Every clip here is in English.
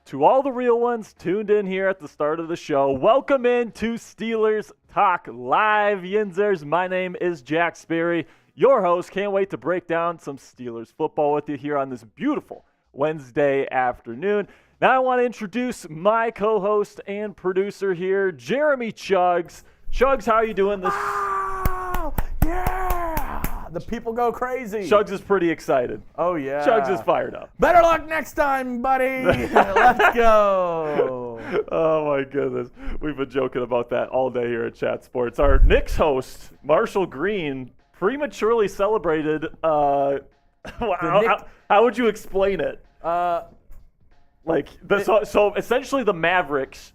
To all the real ones tuned in here at the start of the show, welcome in to Steelers Talk Live, Yinzers. My name is Jack Sperry, your host. Can't wait to break down some Steelers football with you here on this beautiful Wednesday afternoon. Now I want to introduce my co-host and producer here, Jeremy Chuggs. Chuggs, how are you doing this? Oh, yeah! The people go crazy. Chuggs is pretty excited. Oh, yeah. Chuggs is fired up. Better luck next time, buddy. Let's go. Oh, my goodness. We've been joking about that all day here at Chat Sports. Our Knicks host, Marshall Green, prematurely celebrated. How would you explain it? So essentially the Mavericks,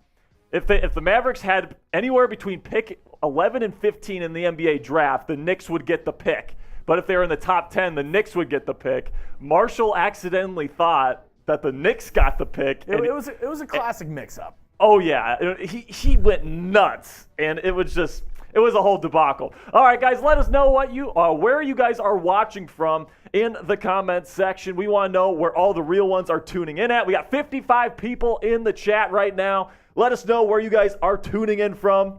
if the Mavericks had anywhere between pick 11 and 15 in the NBA draft, the Knicks would get the pick. But if they were in the top 10, the Knicks would get the pick. Marshall accidentally thought that the Knicks got the pick. It was a classic mix-up. Oh, yeah. He went nuts, and it was a whole debacle. All right, guys, let us know where you guys are watching from in the comments section. We want to know where all the real ones are tuning in at. We got 55 people in the chat right now. Let us know where you guys are tuning in from.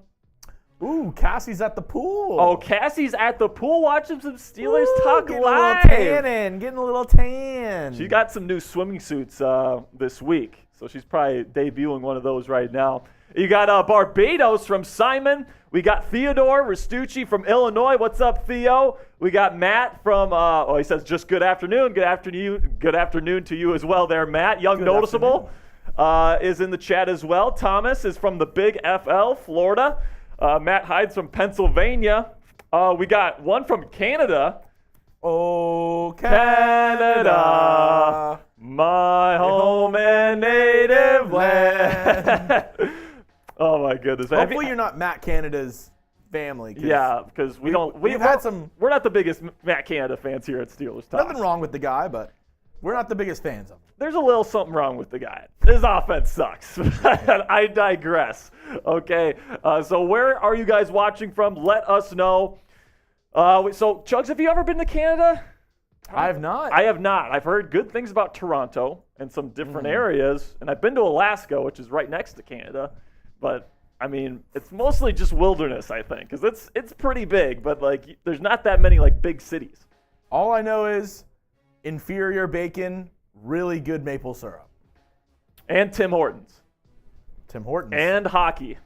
Ooh, Cassie's at the pool. Oh, Cassie's at the pool watching some Steelers Talk getting Live. Getting a little tan. She got some new swimming suits this week, so she's probably debuting one of those right now. You got Barbados from Simon. We got Theodore Restucci from Illinois. What's up, Theo? We got Matt from, he says just good afternoon. Good afternoon to you as well there, Matt. Young good Noticeable is in the chat as well. Thomas is from the Big FL, Florida. Matt Hyde's from Pennsylvania. We got one from Canada. Oh, Canada, my home and native land. Oh my goodness! Hopefully you're not Matt Canada's family. Yeah, because we're not the biggest Matt Canada fans here at Steelers Talk. Nothing wrong with the guy, but we're not the biggest fans of him. There's a little something wrong with the guy. His offense sucks. I digress. Okay, so where are you guys watching from? Let us know. So, Chuggs, have you ever been to Canada? I have not. I have not. I've heard good things about Toronto and some different areas, and I've been to Alaska, which is right next to Canada. But, I mean, it's mostly just wilderness, I think, because it's pretty big, but, there's not that many, big cities. All I know is inferior bacon, really good maple syrup. And Tim Hortons. And hockey.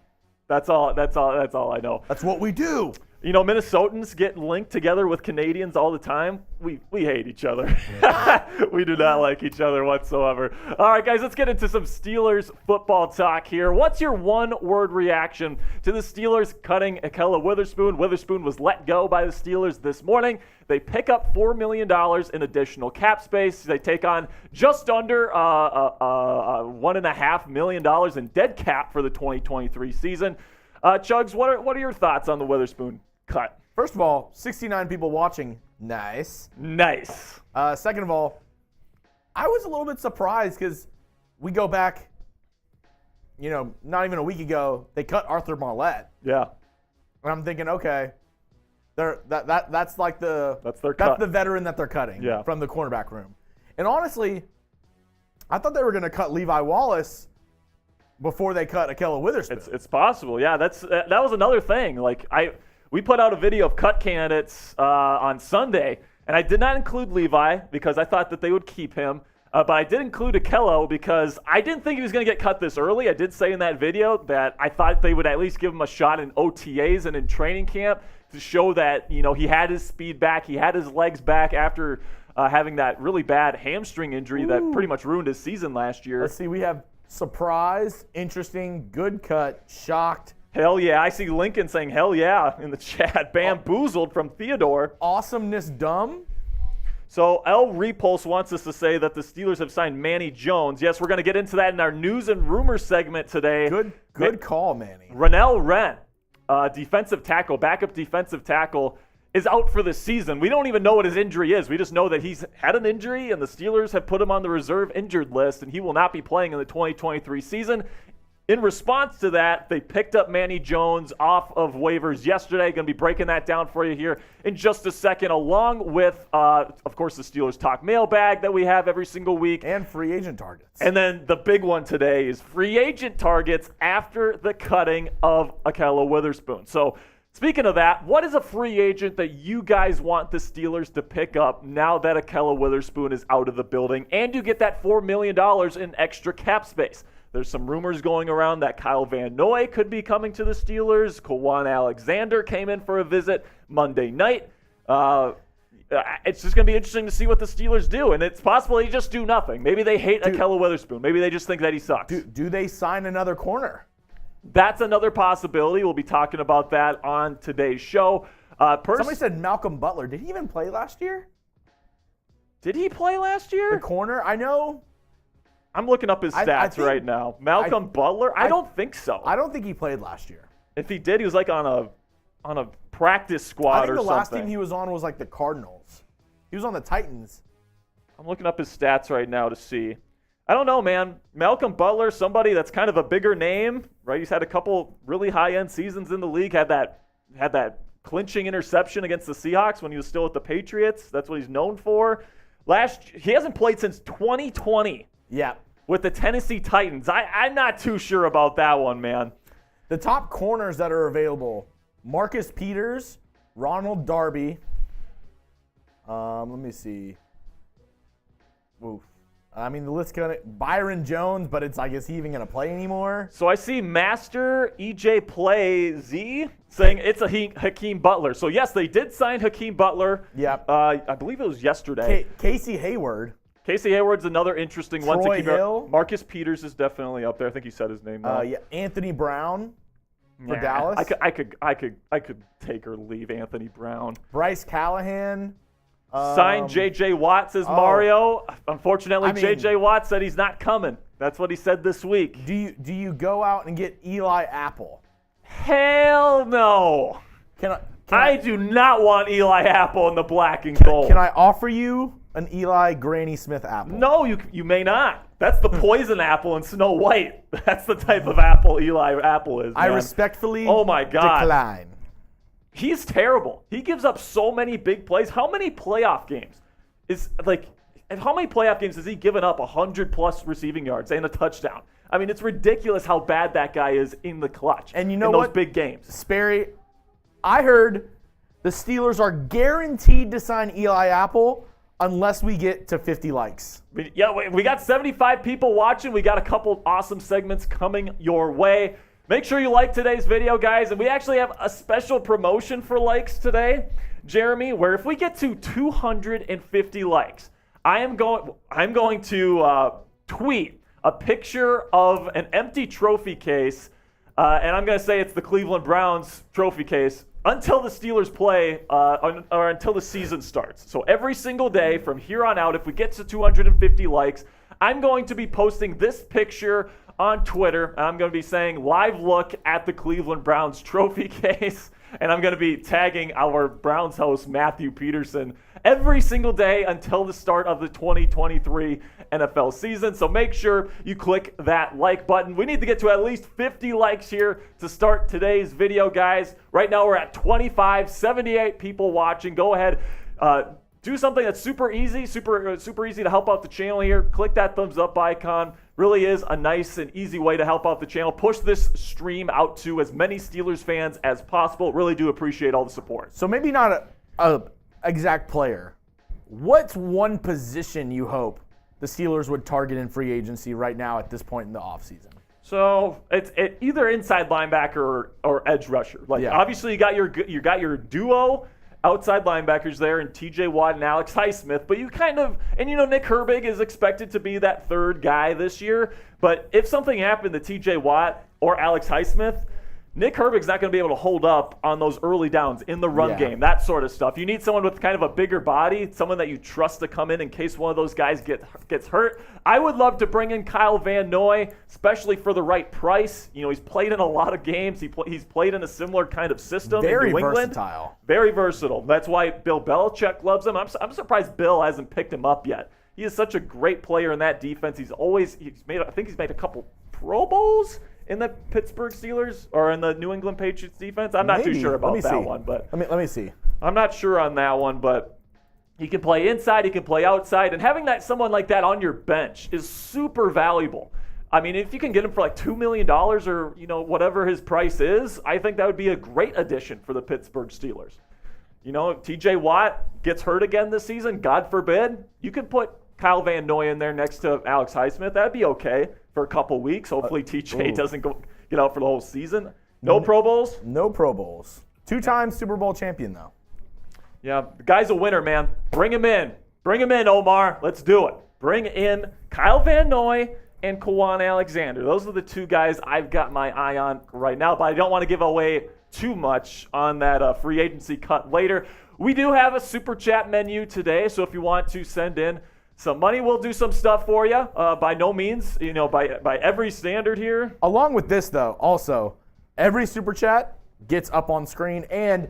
That's all I know. That's what we do. You know, Minnesotans get linked together with Canadians all the time. We hate each other. We do not like each other whatsoever. All right, guys, let's get into some Steelers football talk here. What's your one-word reaction to the Steelers cutting Ahkello Witherspoon? Witherspoon was let go by the Steelers this morning. They pick up $4 million in additional cap space. They take on just under $1.5 million in dead cap for the 2023 season. Chuggs, what are your thoughts on the Witherspoon cut? First of all, 69 people watching. Nice. Second of all, I was a little bit surprised because we go back, not even a week ago, they cut Arthur Marlette. Yeah. And I'm thinking, okay, that's the veteran that they're cutting from the cornerback room. And honestly, I thought they were going to cut Levi Wallace before they cut Ahkello Witherspoon. It's possible, yeah. That was another thing. We put out a video of cut candidates on Sunday, and I did not include Levi because I thought that they would keep him. But I did include Ahkello because I didn't think he was going to get cut this early. I did say in that video that I thought they would at least give him a shot in OTAs and in training camp to show that he had his speed back, he had his legs back after having that really bad hamstring injury that pretty much ruined his season last year. Let's see, we have surprise, interesting, good cut, shocked. Hell yeah. I see Lincoln saying hell yeah in the chat. Bamboozled from Theodore. Awesomeness dumb. So L Repulse wants us to say that the Steelers have signed Manny Jones. Yes, we're going to get into that in our news and rumors segment today. Good call, Manny. Rennell Wren, defensive tackle, backup defensive tackle, is out for the season. We don't even know what his injury is. We just know that he's had an injury, and the Steelers have put him on the reserve injured list, and he will not be playing in the 2023 season. in response to that, they picked up Manny Jones off of waivers yesterday. Going to be breaking that down for you here in just a second, along with, of course, the Steelers Talk mailbag that we have every single week. And free agent targets. And then the big one today is free agent targets after the cutting of Ahkello Witherspoon. So speaking of that, what is a free agent that you guys want the Steelers to pick up now that Ahkello Witherspoon is out of the building and you get that $4 million in extra cap space? There's some rumors going around that Kyle Van Noy could be coming to the Steelers. Kwon Alexander came in for a visit Monday night. It's just going to be interesting to see what the Steelers do, and it's possible they just do nothing. Maybe they hate Ahkello Witherspoon. Maybe they just think that he sucks. Do they sign another corner? That's another possibility. We'll be talking about that on today's show. Somebody said Malcolm Butler. Did he even play last year? Did he play last year? The corner? I know. I'm looking up his stats right now. Malcolm Butler? I don't think so. I don't think he played last year. If he did, he was like on a practice squad or something. I think the last team he was on was like the Cardinals. He was on the Titans. I'm looking up his stats right now to see. I don't know, man. Malcolm Butler, somebody that's kind of a bigger name, right? He's had a couple really high-end seasons in the league. Had that clinching interception against the Seahawks when he was still with the Patriots. That's what he's known for. He hasn't played since 2020. Yeah. With the Tennessee Titans. I'm not too sure about that one, man. The top corners that are available: Marcus Peters, Ronald Darby. Let me see. Oof. I mean, the list kind of Byron Jones, but it's like, is he even going to play anymore? So I see Master EJ Play Z saying it's Hakeem Butler. So yes, they did sign Hakeem Butler. Yep. I believe it was yesterday. Casey Hayward. Casey Hayward's another interesting one to keep Hill. Marcus Peters is definitely up there. I think he said his name. Yeah, Anthony Brown for Dallas. I could take or leave Anthony Brown. Bryce Callahan. Signed J.J. Watt, says Mario. Unfortunately, J.J. Watt said he's not coming. That's what he said this week. Do you go out and get Eli Apple? Hell no. I do not want Eli Apple in the black and gold. Can I offer you an Eli Granny Smith apple? No, you may not. That's the poison apple in Snow White. That's the type of apple Eli Apple is, man. I respectfully decline. He's terrible. He gives up so many big plays. How many playoff games has he given up 100-plus receiving yards and a touchdown? I mean, it's ridiculous how bad that guy is in the clutch. And you know in what? Those big games. Sperry, I heard the Steelers are guaranteed to sign Eli Apple unless we get to 50 likes. Yeah, we got 75 people watching. We got a couple awesome segments coming your way. Make sure you like today's video, guys. And we actually have a special promotion for likes today, Jeremy, where if we get to 250 likes, I'm going to tweet a picture of an empty trophy case, and I'm going to say it's the Cleveland Browns trophy case until the Steelers play or until the season starts. So every single day from here on out, if we get to 250 likes, I'm going to be posting this picture on Twitter. I'm going to be saying live look at the Cleveland Browns trophy case, and I'm going to be tagging our Browns host Matthew Peterson every single day until the start of the 2023 NFL season. So make sure you click that like button. We need to get to at least 50 likes here to start today's video, guys. Right now we're at 78 people watching. Go ahead, do something that's super easy to help out the channel here. Click that thumbs up icon. Really is a nice and easy way to help out the channel. Push this stream out to as many Steelers fans as possible. Really do appreciate all the support. So maybe not a exact player. What's one position you hope the Steelers would target in free agency right now at this point in the offseason? So it's either inside linebacker or edge rusher. Obviously you got your duo outside linebackers there and T.J. Watt and Alex Highsmith, but Nick Herbig is expected to be that third guy this year, but if something happened to T.J. Watt or Alex Highsmith, Nick Herbig's not going to be able to hold up on those early downs in the run game, that sort of stuff. You need someone with kind of a bigger body, someone that you trust to come in case one of those guys gets hurt. I would love to bring in Kyle Van Noy, especially for the right price. He's played in a lot of games. He's played in a similar kind of system in New England. Versatile. Very versatile. That's why Bill Belichick loves him. I'm surprised Bill hasn't picked him up yet. He is such a great player in that defense. He's made a couple Pro Bowls in the Pittsburgh Steelers or in the New England Patriots defense? I'm not too sure about that one, but let me see. I'm not sure on that one, but he can play inside, he can play outside, and having someone like that on your bench is super valuable. I mean, if you can get him for like $2 million or whatever his price is, I think that would be a great addition for the Pittsburgh Steelers. T.J. Watt gets hurt again this season, God forbid. You can put Kyle Van Noy in there next to Alex Highsmith. That'd be okay for a couple weeks. Hopefully T.J. doesn't get out for the whole season. No Pro Bowls? No Pro Bowls. 2-time Super Bowl champion, though. Yeah, the guy's a winner, man. Bring him in. Bring him in, Omar. Let's do it. Bring in Kyle Van Noy and Kwon Alexander. Those are the two guys I've got my eye on right now, but I don't want to give away too much on that free agency cut later. We do have a super chat menu today, so if you want to send in some money, we'll do some stuff for you. By no means, by every standard here. Along with this, though, also, every super chat gets up on screen, and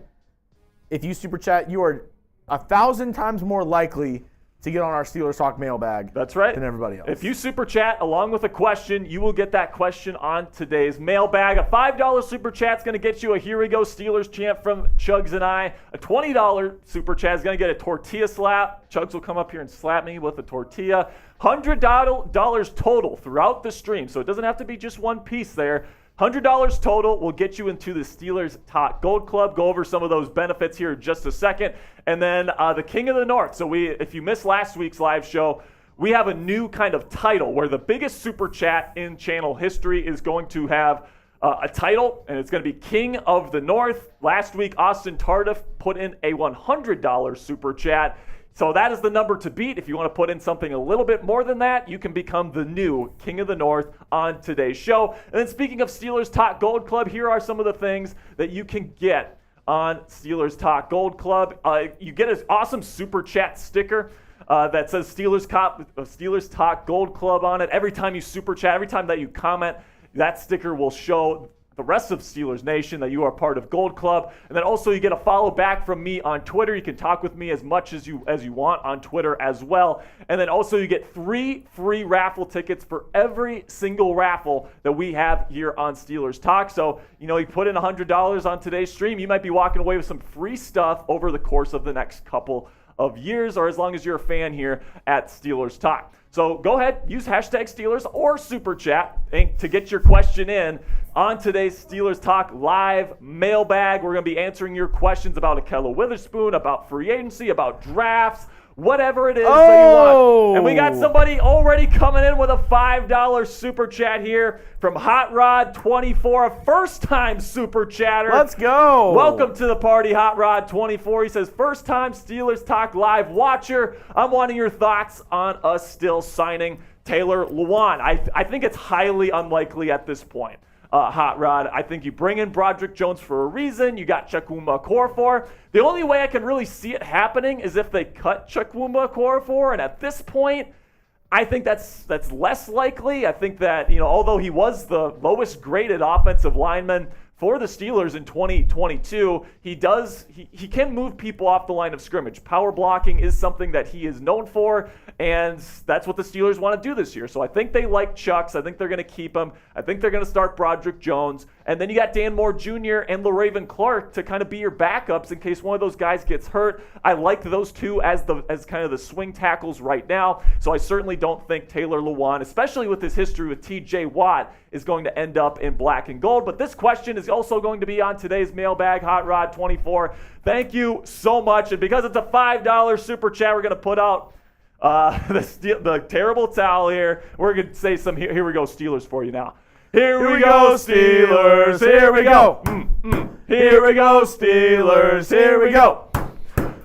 if you super chat, you are 1,000 times more likely to get on our Steelers Talk mailbag. That's right. Than everybody else. If you super chat along with a question, you will get that question on today's mailbag. A $5 super chat is going to get you a Here We Go Steelers chant from Chuggs and I. A $20 super chat is going to get a tortilla slap. Chuggs will come up here and slap me with a tortilla. $100 total throughout the stream, so it doesn't have to be just one piece there. $100 total will get you into the Steelers Talk Gold Club. Go over some of those benefits here in just a second. And then the King of the North. So if you missed last week's live show, we have a new kind of title where the biggest super chat in channel history is going to have a title, and it's going to be King of the North. Last week, Austin Tardif put in a $100 super chat. So that is the number to beat. If you want to put in something a little bit more than that, you can become the new King of the North on today's show. And then speaking of Steelers Talk Gold Club, here are some of the things that you can get on Steelers Talk Gold Club. You get an awesome super chat sticker that says Steelers Talk Gold Club on it. Every time you super chat, every time that you comment, that sticker will show the rest of Steelers Nation that you are part of Gold Club. And then also you get a follow back from me on Twitter. You can talk with me as much as you want on Twitter as well. And then also you get 3 free raffle tickets for every single raffle that we have here on Steelers Talk. So, you put in $100 on today's stream, you might be walking away with some free stuff over the course of the next couple of years, or as long as you're a fan here at Steelers Talk. So go ahead, use hashtag Steelers or Super Chat to get your question in on today's Steelers Talk live mailbag. We're going to be answering your questions about Ahkello Witherspoon, about free agency, about drafts, whatever it is that you want. And we got somebody already coming in with a $5 super chat here from Hot Rod 24, a first-time super chatter. Let's go. Welcome to the party, Hot Rod 24. He says, first-time Steelers Talk live watcher. I'm wanting your thoughts on us still signing Taylor Lewan. I think it's highly unlikely at this point. Hot Rod, I think you bring in Broderick Jones for a reason. You got Chukwuma Okorafor. The only way I can really see it happening is if they cut Chukwuma Okorafor, and at this point, I think that's less likely. I think that, although he was the lowest graded offensive lineman for the Steelers in 2022, he can move people off the line of scrimmage. Power blocking is something that he is known for, and that's what the Steelers want to do this year. So I think they like Chuggs. I think they're going to keep him. I think they're going to start Broderick Jones. And then you got Dan Moore Jr. and LaRaven Clark to kind of be your backups in case one of those guys gets hurt. I like those two as kind of the swing tackles right now. So I certainly don't think Taylor Lewan, especially with his history with T.J. Watt, is going to end up in black and gold. But this question is also going to be on today's mailbag, Hot Rod 24. Thank you so much. And because it's a $5 super chat, we're going to put out the terrible towel here. We're going to say some here we go Steelers for you now. Here we go Steelers. Here we go. Here we go Steelers. Here we go.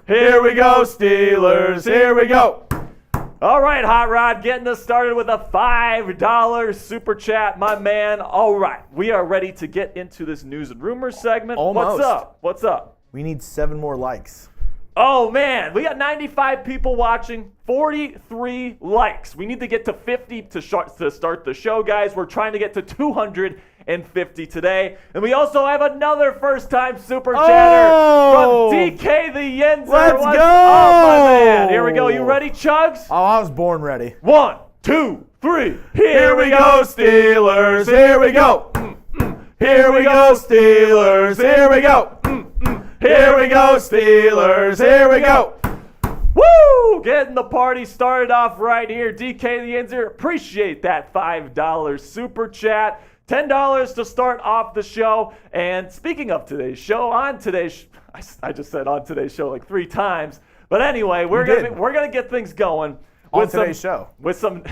Here we go Steelers. Here we go. All right, Hot Rod, getting us started with a $5 super chat, my man. All right, we are ready to get into this news and rumors segment. Almost. What's up? We need 7 more likes. Oh, man, we got 95 people watching, 43 likes. We need to get to 50 to start the show, guys. We're trying to get to 250 today. And we also have another first-time super chatter from DK the Yinzer. Let's go! Oh, my man. Here we go. You ready, Chuggs? Oh, I was born ready. 1, 2, 3. Here we go, Steelers. Here we go. Here we go, Steelers. Here we go. Here we go, Steelers. Here we go. Woo! Getting the party started off right here. DK the Yinzer, appreciate that $5 super chat. $10 to start off the show. And speaking of today's show, I just said on today's show like 3 times. But anyway, we're gonna get things going. On today's show with some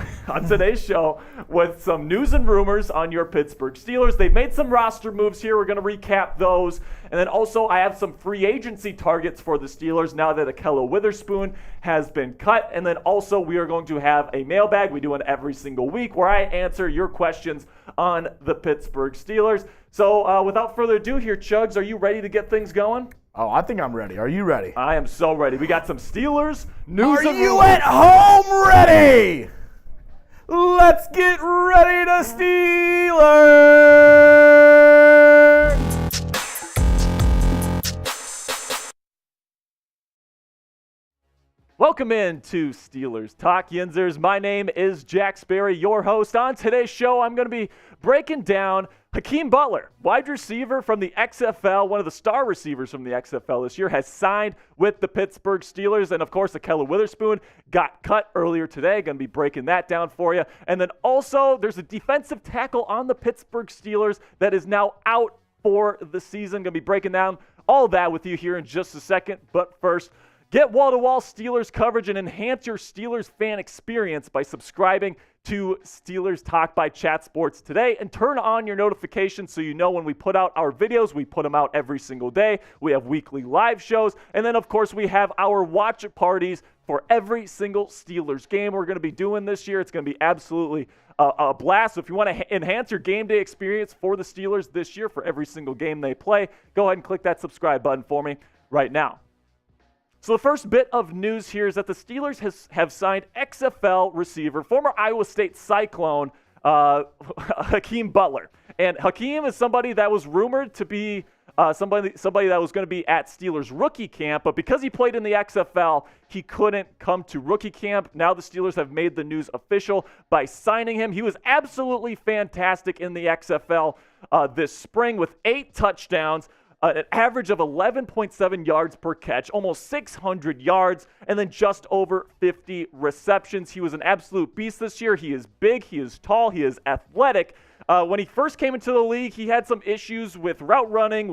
news and rumors on your Pittsburgh Steelers. They've made some roster moves here. We're going to recap those. And then also I have some free agency targets for the Steelers now that Ahkello Witherspoon has been cut. And then also we are going to have a mailbag. We do it every single week where I answer your questions on the Pittsburgh Steelers. So without further ado here, Chuggs, are you ready to get things going? Oh, I think I'm ready. Are you ready? I am so ready. We got some Steelers news. Are you at home ready? Let's get ready to Steelers! Welcome in to Steelers Talk, Yinzers. My name is Jack Sperry, your host. On today's show, I'm going to be breaking down Hakeem Butler, wide receiver from the XFL, one of the star receivers from the XFL this year, has signed with the Pittsburgh Steelers. And, of course, Ahkello Witherspoon got cut earlier today. Going to be breaking that down for you. And then also there's a defensive tackle on the Pittsburgh Steelers that is now out for the season. Going to be breaking down all of that with you here in just a second. But first, get wall-to-wall Steelers coverage and enhance your Steelers fan experience by subscribing to Steelers Talk by Chat Sports today and turn on your notifications so you know when we put out our videos. We put them out every single day. We have weekly live shows. And then, of course, we have our watch parties for every single Steelers game we're going to be doing this year. It's going to be absolutely a blast. So if you want to enhance your game day experience for the Steelers this year for every single game they play, go ahead and click that subscribe button for me right now. So the first bit of news here is that the Steelers have signed XFL receiver, former Iowa State Cyclone, Hakeem Butler. And Hakeem is somebody that was rumored to be somebody that was going to be at Steelers rookie camp, but because he played in the XFL, he couldn't come to rookie camp. Now the Steelers have made the news official by signing him. He was absolutely fantastic in the XFL this spring with 8 touchdowns. An average of 11.7 yards per catch, almost 600 yards, and then just over 50 receptions. He was an absolute beast this year. He is big, he is tall, he is athletic. When he first came into the league, he had some issues with route running,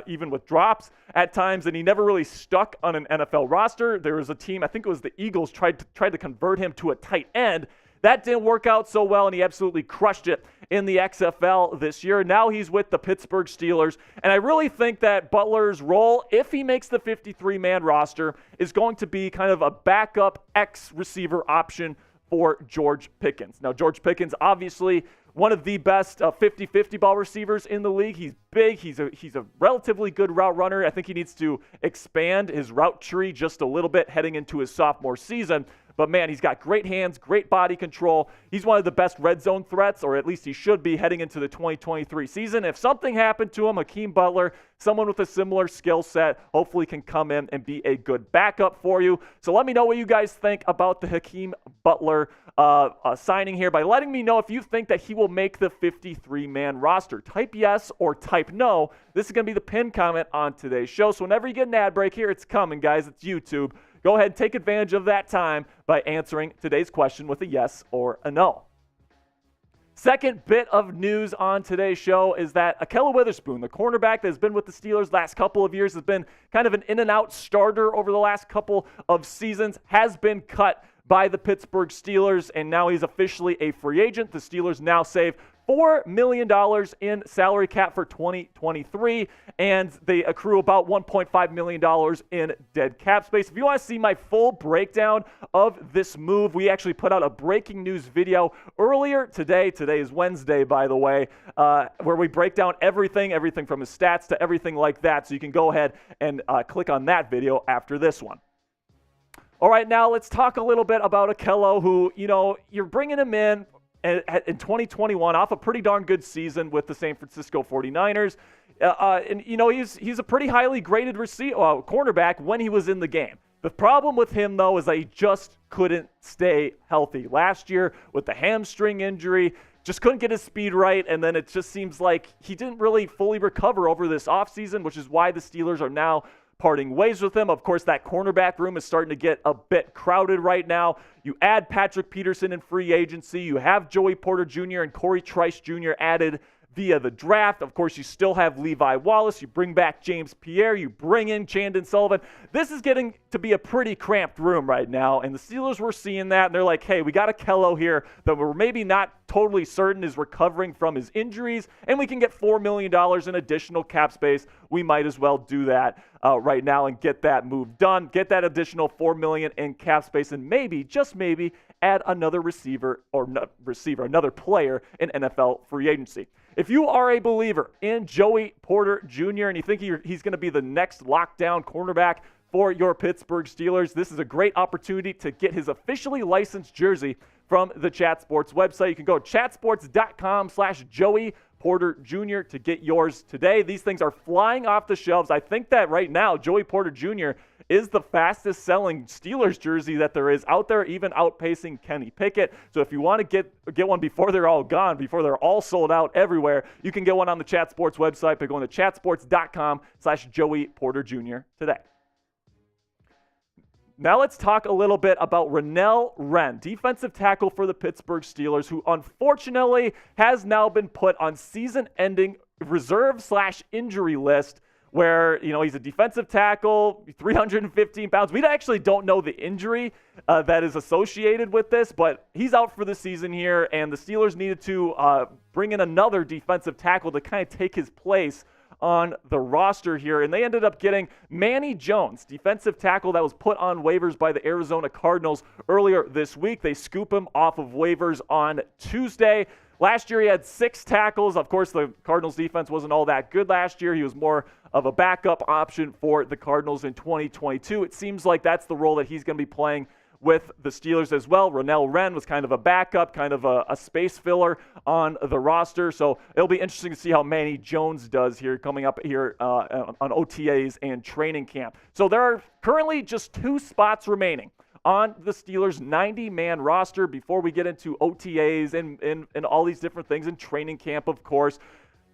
even with drops at times, and he never really stuck on an NFL roster. There was a team, I think it was the Eagles, tried to convert him to a tight end. That didn't work out so well, and he absolutely crushed it in the XFL this year. Now he's with the Pittsburgh Steelers, and I really think that Butler's role, if he makes the 53-man roster, is going to be kind of a backup X-receiver option for George Pickens. Now, George Pickens, obviously one of the best 50-50 ball receivers in the league. He's big. He's a relatively good route runner. I think he needs to expand his route tree just a little bit heading into his sophomore season. But, man, he's got great hands, great body control. He's one of the best red zone threats, or at least he should be heading into the 2023 season. If something happened to him, Hakeem Butler, someone with a similar skill set, hopefully can come in and be a good backup for you. So let me know what you guys think about the Hakeem Butler signing here by letting me know if you think that he will make the 53-man roster. Type yes or type no. This is going to be the pinned comment on today's show. So whenever you get an ad break here, it's coming, guys. It's YouTube. Go ahead and take advantage of that time by answering today's question with a yes or a no. Second bit of news on today's show is that Ahkello Witherspoon, the cornerback that has been with the Steelers last couple of years, has been kind of an in-and-out starter over the last couple of seasons, has been cut by the Pittsburgh Steelers, and now he's officially a free agent. The Steelers now save $4 million in salary cap for 2023, and they accrue about $1.5 million in dead cap space. If you want to see my full breakdown of this move, we actually put out a breaking news video earlier today. Today is Wednesday, by the way, where we break down everything from his stats to everything like that. So you can go ahead and click on that video after this one. All right, now let's talk a little bit about Ahkello, who, you're bringing him in 2021 off a pretty darn good season with the San Francisco 49ers. And he's a pretty highly graded cornerback when he was in the game. The problem with him, though, is that he just couldn't stay healthy. Last year, with the hamstring injury, just couldn't get his speed right, and then it just seems like he didn't really fully recover over this offseason, which is why the Steelers are now parting ways with him. Of course, that cornerback room is starting to get a bit crowded right now. You add Patrick Peterson in free agency. You have Joey Porter Jr. and Corey Trice Jr. added via the draft. Of course, you still have Levi Wallace. You bring back James Pierre. You bring in Chandon Sullivan. This is getting to be a pretty cramped room right now, and the Steelers were seeing that, and they're like, hey, we got Ahkello here that we're maybe not totally certain is recovering from his injuries, and we can get $4 million in additional cap space. We might as well do that right now and get that move done, get that additional $4 million in cap space, and maybe, just maybe, add another another player in NFL free agency. If you are a believer in Joey Porter Jr. and you think he's going to be the next lockdown cornerback for your Pittsburgh Steelers, this is a great opportunity to get his officially licensed jersey from the Chat Sports website. You can go to chatsports.com/Joey Porter Jr. to get yours today. These things are flying off the shelves. I think that right now, Joey Porter Jr. is the fastest selling Steelers jersey that there is out there, even outpacing Kenny Pickett. So if you want to get one before they're all gone, before they're all sold out everywhere, you can get one on the Chat Sports website by going to chatsports.com/Joey Porter Jr. today. Now let's talk a little bit about Renell Wren, defensive tackle for the Pittsburgh Steelers, who unfortunately has now been put on season-ending reserve/injury list, where, he's a defensive tackle, 315 pounds. We actually don't know the injury that is associated with this, but he's out for the season here, and the Steelers needed to bring in another defensive tackle to kind of take his place on the roster here, and they ended up getting Manny Jones, defensive tackle that was put on waivers by the Arizona Cardinals earlier this week. They scoop him off of waivers on Tuesday. Last year he had 6 tackles. Of course, the Cardinals defense wasn't all that good last year. He was more of a backup option for the Cardinals in 2022. It seems like that's the role that he's going to be playing with the Steelers as well. Renell Wren was kind of a backup, kind of a space filler on the roster. So it'll be interesting to see how Manny Jones does here coming up here on OTAs and training camp. So there are currently just 2 spots remaining on the Steelers' 90-man roster before we get into OTAs and all these different things in training camp, of course.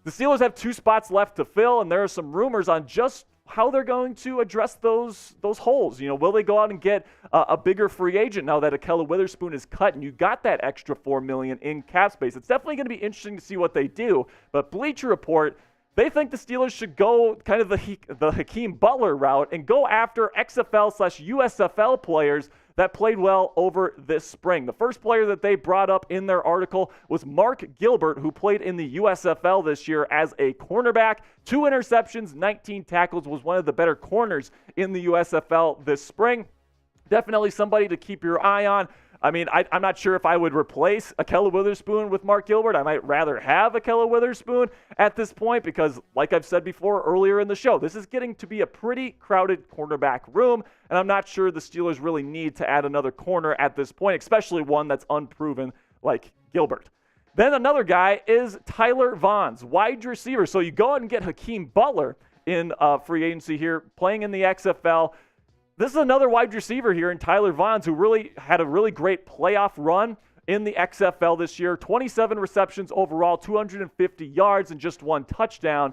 The Steelers have 2 spots left to fill, and there are some rumors on just how they're going to address those holes. Will they go out and get a bigger free agent now that Ahkello Witherspoon is cut and you got that extra $4 million in cap space? It's definitely going to be interesting to see what they do. But Bleacher Report, they think the Steelers should go kind of the Hakeem Butler route and go after XFL/USFL players that played well over this spring. The first player that they brought up in their article was Mark Gilbert, who played in the USFL this year as a cornerback. 2 interceptions, 19 tackles, was one of the better corners in the USFL this spring. Definitely somebody to keep your eye on. I mean, I'm not sure if I would replace Ahkello Witherspoon with Mark Gilbert. I might rather have Ahkello Witherspoon at this point because, like I've said before earlier in the show, this is getting to be a pretty crowded cornerback room, and I'm not sure the Steelers really need to add another corner at this point, especially one that's unproven like Gilbert. Then another guy is Tyler Vaughns, wide receiver. So you go out and get Hakeem Butler in free agency here, playing in the XFL. This is another wide receiver here in Tyler Vaughns, who really had a really great playoff run in the XFL this year. 27 receptions overall, 250 yards, and just 1 touchdown.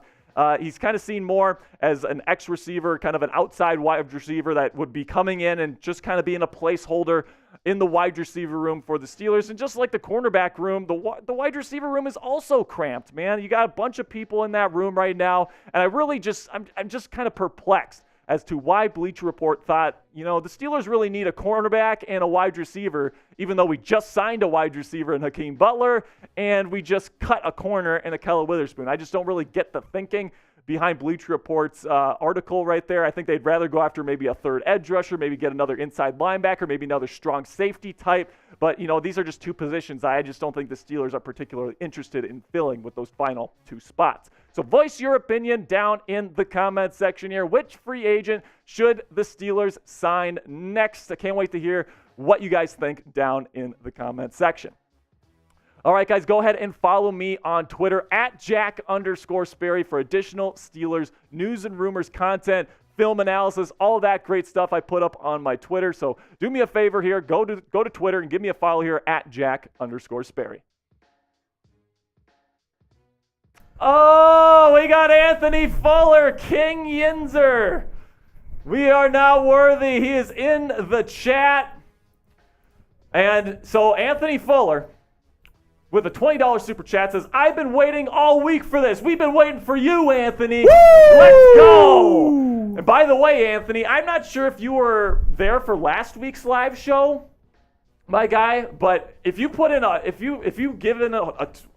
He's kind of seen more as an X-receiver, kind of an outside wide receiver that would be coming in and just kind of being a placeholder in the wide receiver room for the Steelers. And just like the cornerback room, the wide receiver room is also cramped, man. You got a bunch of people in that room right now, and I'm just kind of perplexed as to why Bleacher Report thought, the Steelers really need a cornerback and a wide receiver, even though we just signed a wide receiver in Hakeem Butler and we just cut a corner in Ahkello Witherspoon. I just don't really get the thinking behind Bleacher Report's article right there. I think they'd rather go after maybe a third edge rusher, maybe get another inside linebacker, maybe another strong safety type. But, these are just 2 positions I just don't think the Steelers are particularly interested in filling with those final 2 spots. So voice your opinion down in the comment section here. Which free agent should the Steelers sign next? I can't wait to hear what you guys think down in the comment section. All right, guys, go ahead and follow me on Twitter at Jack_Sperry for additional Steelers news and rumors content, film analysis, all of that great stuff I put up on my Twitter. So do me a favor here, go to Twitter and give me a follow here at Jack_Sperry. Oh, we got Anthony Fuller, King Yinzer. We are now worthy. He is in the chat. And so Anthony Fuller, with a $20 super chat, says, I've been waiting all week for this. We've been waiting for you, Anthony. Woo! Let's go. And by the way, Anthony, I'm not sure if you were there for last week's live show, my guy, but if you put in if you give in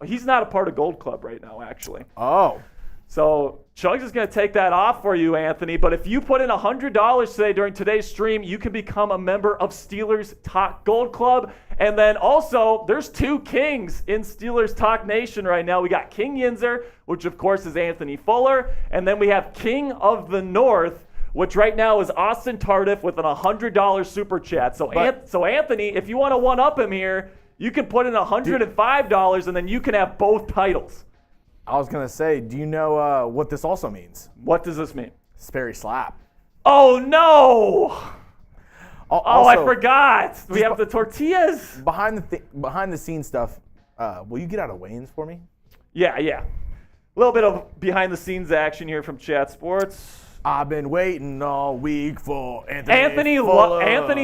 he's not a part of Gold Club right now, actually. Oh. So Chuggs is going to take that off for you, Anthony. But if you put in $100 today during today's stream, you can become a member of Steelers Talk Gold Club. And then also, there's 2 kings in Steelers Talk Nation right now. We got King Yinzer, which of course is Anthony Fuller. And then we have King of the North, which right now is Austin Tardif with an $100 super chat. So Anthony, if you want to one-up him here, you can put in $105 and then you can have both titles. I was going to say, do you know what this also means? What does this mean? Sperry slap. Oh, no. Also, I forgot. We have the tortillas. Behind the scenes stuff, will you get out of Wayne's for me? Yeah. A little bit of behind-the-scenes action here from Chat Sports. I've been waiting all week for Anthony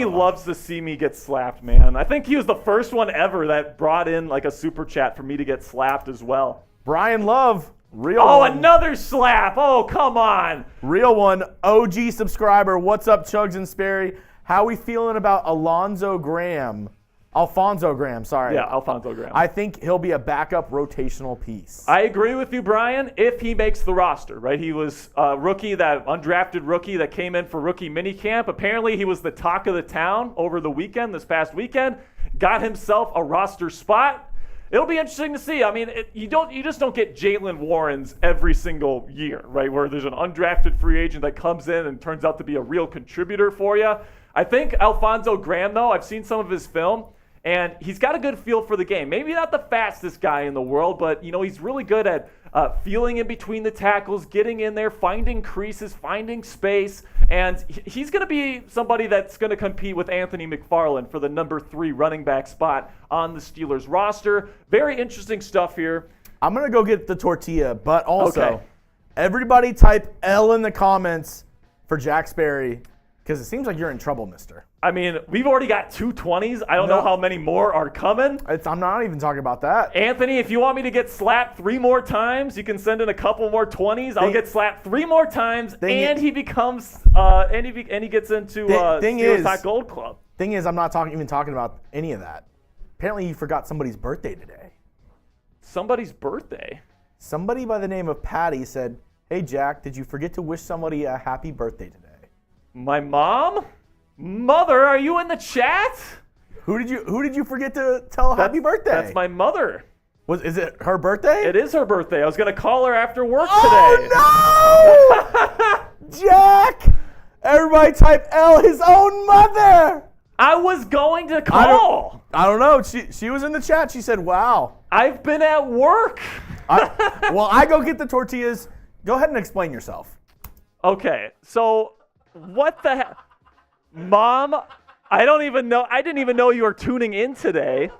loves to see me get slapped, man. I think he was the first one ever that brought in like a super chat for me to get slapped as well. Brian Love, real one. Another slap. Oh, come on. Real one, OG subscriber. What's up, Chuggs and Sperry? How we feeling about Alfonso Graham, sorry. Yeah, Alfonso Graham. I think he'll be a backup rotational piece. I agree with you, Brian, if he makes the roster, right? He was a rookie, that undrafted rookie that came in for rookie minicamp. Apparently, he was the talk of the town over the weekend, this past weekend. Got himself a roster spot. It'll be interesting to see. I mean, you just don't get Jaylen Warrens every single year, right? Where there's an undrafted free agent that comes in and turns out to be a real contributor for you. I think Alfonso Graham, though, I've seen some of his film, and he's got a good feel for the game. Maybe not the fastest guy in the world, but he's really good at feeling in between the tackles, getting in there, finding creases, finding space, and he's going to be somebody that's going to compete with Anthony McFarland for the number 3 running back spot on the Steelers roster. Very interesting stuff here. I'm going to go get the tortilla, but also everybody type L in the comments for Jack Sperry, because it seems like you're in trouble, mister. I mean, we've already got 2 20s. I don't know how many more are coming. I'm not even talking about that. Anthony, if you want me to get slapped 3 more times, you can send in a couple more 20s. I'll get slapped 3 more times, and he becomes and he gets into Steelers Hot Gold Club. Thing is, I'm not even talking about any of that. Apparently, you forgot somebody's birthday today. Somebody's birthday? Somebody by the name of Patty said, "Hey Jack, did you forget to wish somebody a happy birthday today?" My mom? Mother, are you in the chat? Who did you forget to tell happy birthday? That's my mother. Is it her birthday? It is her birthday. I was going to call her after work today. Oh, no! Jack! Everybody type L, his own mother! I was going to call. I don't know. She was in the chat. She said, wow. I've been at work. I go get the tortillas. Go ahead and explain yourself. Okay, so what the heck? Mom, I didn't even know you were tuning in today,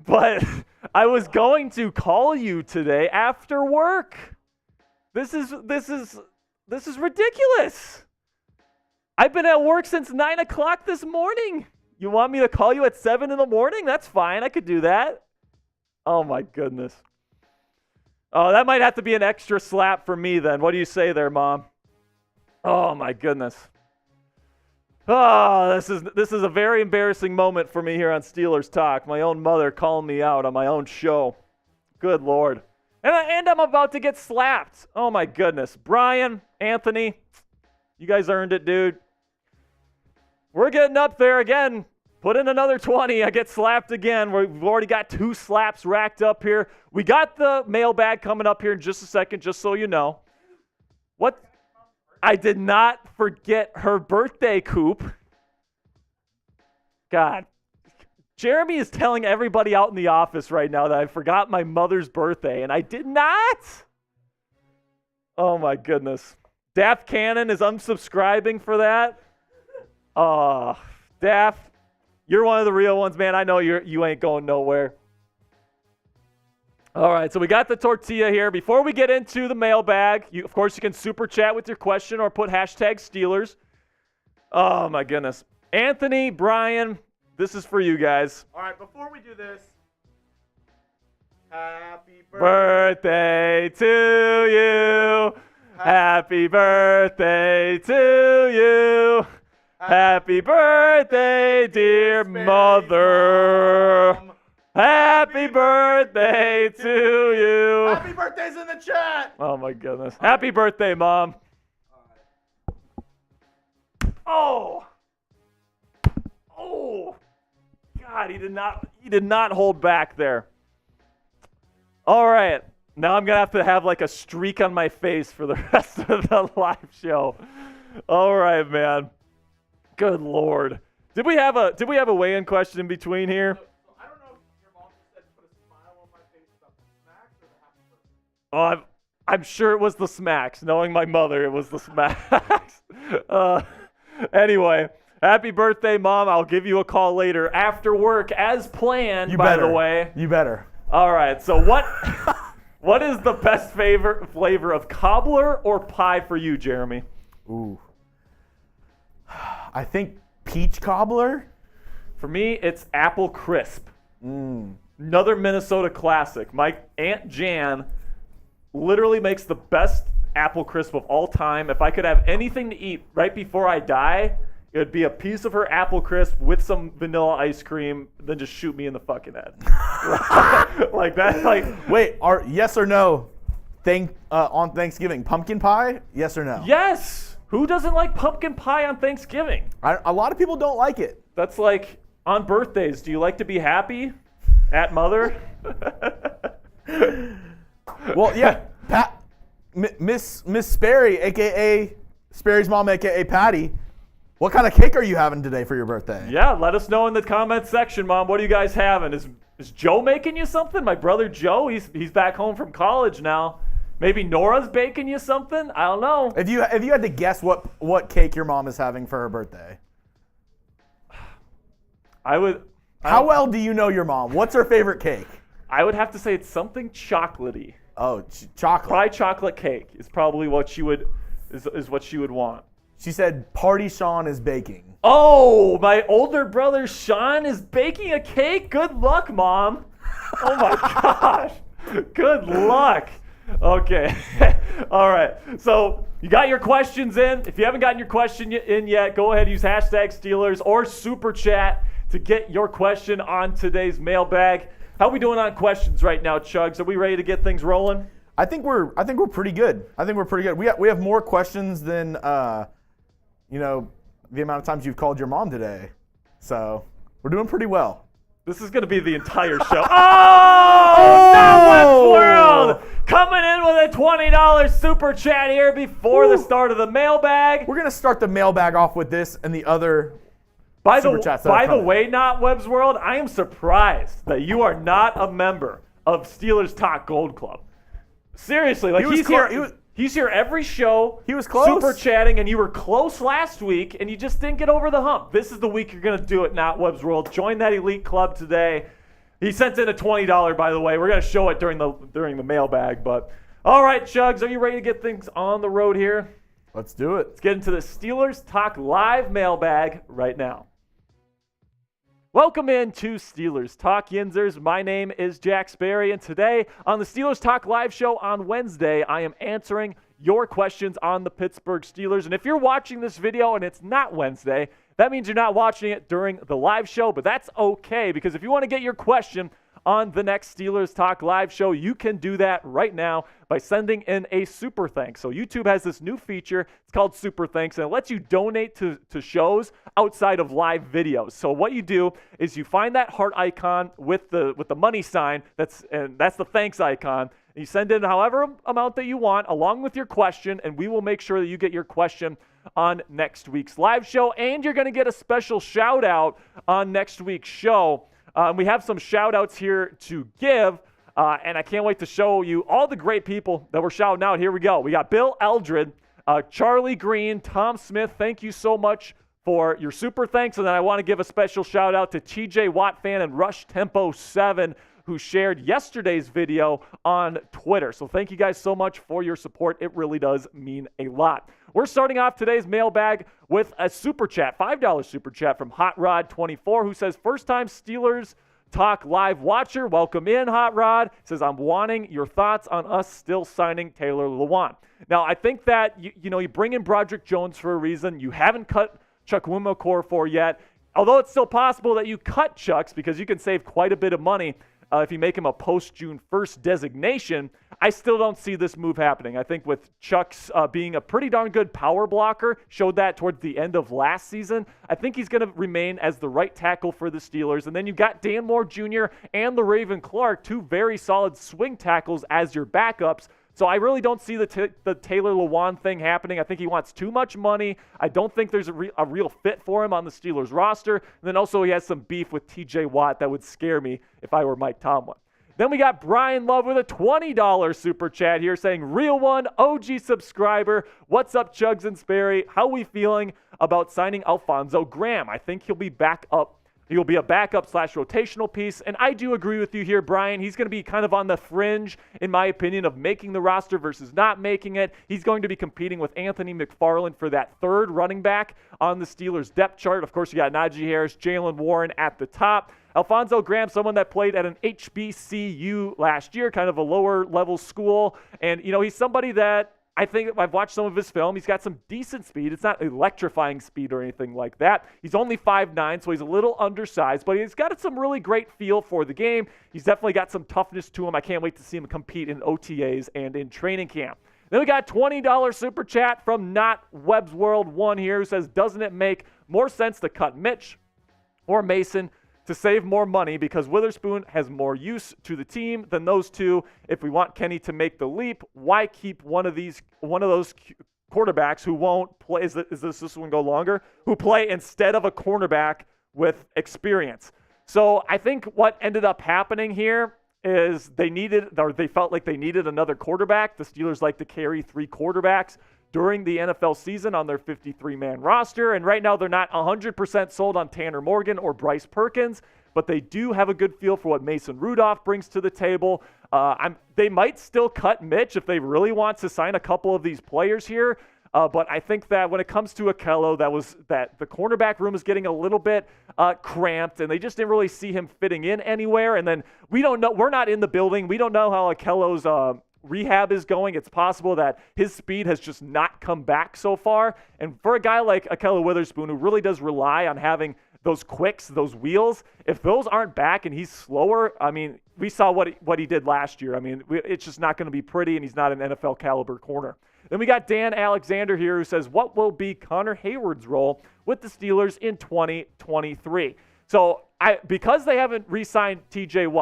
but I was going to call you today after work. This is ridiculous. I've been at work since 9 o'clock this morning. You want me to call you at 7 in the morning? That's fine. I could do that. Oh my goodness. Oh, that might have to be an extra slap for me then. What do you say there, Mom? Oh my goodness. Oh, this is a very embarrassing moment for me here on Steelers Talk. My own mother calling me out on my own show. Good Lord. And I'm about to get slapped. Oh, my goodness. Brian, Anthony, you guys earned it, dude. We're getting up there again. Put in another 20. I get slapped again. We've already got 2 slaps racked up here. We got the mailbag coming up here in just a second, just so you know. What? I did not forget her birthday, Coop. God. Jeremy is telling everybody out in the office right now that I forgot my mother's birthday, and I did not. Oh, my goodness. Daft Cannon is unsubscribing for that. Daft, you're one of the real ones, man. I know you ain't going nowhere. All right, so we got the tortilla here. Before we get into the mailbag, of course, you can super chat with your question or put hashtag Steelers. Oh, my goodness. Anthony, Brian, this is for you guys. All right, before we do this, happy birthday to you. Happy birthday to you. Happy birthday, dear mother. Mom. Happy birthday to you. Happy birthday's in the chat. Oh, my goodness. Happy birthday, Mom. Oh. Oh. God, he did not hold back there. All right. Now I'm going to have like a streak on my face for the rest of the live show. All right, man. Good Lord. Did we have a weigh-in question in between here? I don't know if your mom said put a smile on my face about the smacks or the happy birthday. Oh, I'm sure it was the smacks. Knowing my mother, it was the smacks. Anyway, happy birthday, Mom. I'll give you a call later after work as planned, by the way. You better. All right, so what is the best flavor of cobbler or pie for you, Jeremy? Ooh. I think peach cobbler. For me, it's apple crisp. Another Minnesota classic. My Aunt Jan literally makes the best apple crisp of all time. If I could have anything to eat right before I die, it would be a piece of her apple crisp with some vanilla ice cream, then just shoot me in the fucking head. Like that. Like, wait, yes or no? On Thanksgiving, pumpkin pie? Yes or no? Yes. Who doesn't like pumpkin pie on Thanksgiving? A lot of people don't like it. That's like on birthdays. Do you like to be happy at mother? Well, yeah. Miss Sperry, a.k.a. Sperry's mom, a.k.a. Patty, what kind of cake are you having today for your birthday? Yeah, let us know in the comment section, Mom. What are you guys having? Is Joe making you something? My brother Joe, he's back home from college now. Maybe Nora's baking you something? I don't know. If you had to guess what cake your mom is having for her birthday, How well do you know your mom? What's her favorite cake? I would have to say it's something chocolatey. Oh, chocolate. Probably chocolate cake is probably what she would want. She said Party Sean is baking. Oh, my older brother Sean is baking a cake? Good luck, Mom. Oh my gosh. Good luck. Okay. All right. So you got your questions in. If you haven't gotten your question in yet, go ahead and use hashtag Steelers or super chat to get your question on today's mailbag. How are we doing on questions right now, Chuggs? Are we ready to get things rolling? I think we're pretty good. We have more questions than the amount of times you've called your mom today. So we're doing pretty well. This is going to be the entire show. Oh! World coming in with a $20 super chat here before the start of the mailbag. We're going to start the mailbag off with this and the other super chats. By the way, not Webb's World, I am surprised that you are not a member of Steelers Talk Gold Club. Seriously, like he's here every show. He was close. Super chatting, and you were close last week, and you just didn't get over the hump. This is the week you're going to do it, not Webb's World. Join that elite club today. He sent in a $20, by the way. We're going to show it during the mailbag. But all right, Chuggs, are you ready to get things on the road here? Let's do it. Let's get into the Steelers Talk Live mailbag right now. Welcome in to Steelers Talk Yinzers. My name is Jack Sperry, and today on the Steelers Talk Live show on Wednesday, I am answering your questions on the Pittsburgh Steelers. And if you're watching this video and it's not Wednesday, that means you're not watching it during the live show, but that's okay, because if you want to get your question on the next Steelers Talk Live show, you can do that right now by sending in a super thanks. So YouTube has this new feature. It's called Super Thanks, and it lets you donate to shows outside of live videos. So what you do is you find that heart icon with the money sign, that's the thanks icon, and you send in however amount that you want along with your question, and we will make sure that you get your question on next week's live show, and you're going to get a special shout out on next week's show. We have some shout outs here to give, and I can't wait to show you all the great people that we're shouting out. Here we go. We got Bill Eldred, Charlie Green, Tom Smith. Thank you so much for your super thanks. And then I want to give a special shout out to TJ Watt fan and Rush Tempo 7, who shared yesterday's video on Twitter. So thank you guys so much for your support. It really does mean a lot. We're starting off today's mailbag with a super chat, $5 super chat from Hot Rod 24, who says, first time Steelers Talk live watcher. Welcome in, Hot Rod. Says, I'm wanting your thoughts on us still signing Taylor Lewan. Now, I think that, you bring in Broderick Jones for a reason. You haven't cut Chukwuemeka yet. Although it's still possible that you cut Chucks because you can save quite a bit of money if you make him a post-June 1st designation, I still don't see this move happening. I think with Chucks being a pretty darn good power blocker, showed that towards the end of last season, I think he's going to remain as the right tackle for the Steelers. And then you've got Dan Moore Jr. and LaRaven Clark, two very solid swing tackles as your backups. So I really don't see the Taylor Lewan thing happening. I think he wants too much money. I don't think there's a real fit for him on the Steelers roster. And then also he has some beef with TJ Watt that would scare me if I were Mike Tomlin. Then we got Brian Love with a $20 super chat here saying, Real One, OG subscriber. What's up, Chuggs and Sperry? How we feeling about signing Alfonso Graham? I think he'll be back up. He'll be a backup/rotational piece. And I do agree with you here, Brian. He's going to be kind of on the fringe, in my opinion, of making the roster versus not making it. He's going to be competing with Anthony McFarland for that third running back on the Steelers depth chart. Of course, you got Najee Harris, Jalen Warren at the top. Alfonso Graham, someone that played at an HBCU last year, kind of a lower level school. And, he's somebody that I think I've watched some of his film. He's got some decent speed. It's not electrifying speed or anything like that. He's only 5'9", so he's a little undersized, but he's got some really great feel for the game. He's definitely got some toughness to him. I can't wait to see him compete in OTAs and in training camp. Then we got $20 super chat from Not Webb's World 1 here, who says, doesn't it make more sense to cut Mitch or Mason to save more money because Witherspoon has more use to the team than those two? If we want Kenny to make the leap, why keep one of those quarterbacks who won't play? Is this one go longer? Who play instead of a cornerback with experience? So I think what ended up happening here is they felt like they needed another quarterback. The Steelers like to carry 3 quarterbacks during the NFL season on their 53-man roster. And right now they're not 100% sold on Tanner Morgan or Bryce Perkins, but they do have a good feel for what Mason Rudolph brings to the table. They might still cut Mitch if they really want to sign a couple of these players here. But I think that when it comes to Ahkello, that the cornerback room is getting a little bit cramped, and they just didn't really see him fitting in anywhere. And then we don't know. We're not in the building. We don't know how Ahkello's rehab is going. It's possible that his speed has just not come back so far. And for a guy like Ahkello Witherspoon, who really does rely on having those quicks, those wheels, if those aren't back and he's slower, I mean, we saw what he did last year. I mean, it's just not going to be pretty, and he's not an NFL caliber corner. Then we got Dan Alexander here who says, what will be Connor Hayward's role with the Steelers in 2023? So because they haven't re-signed Derek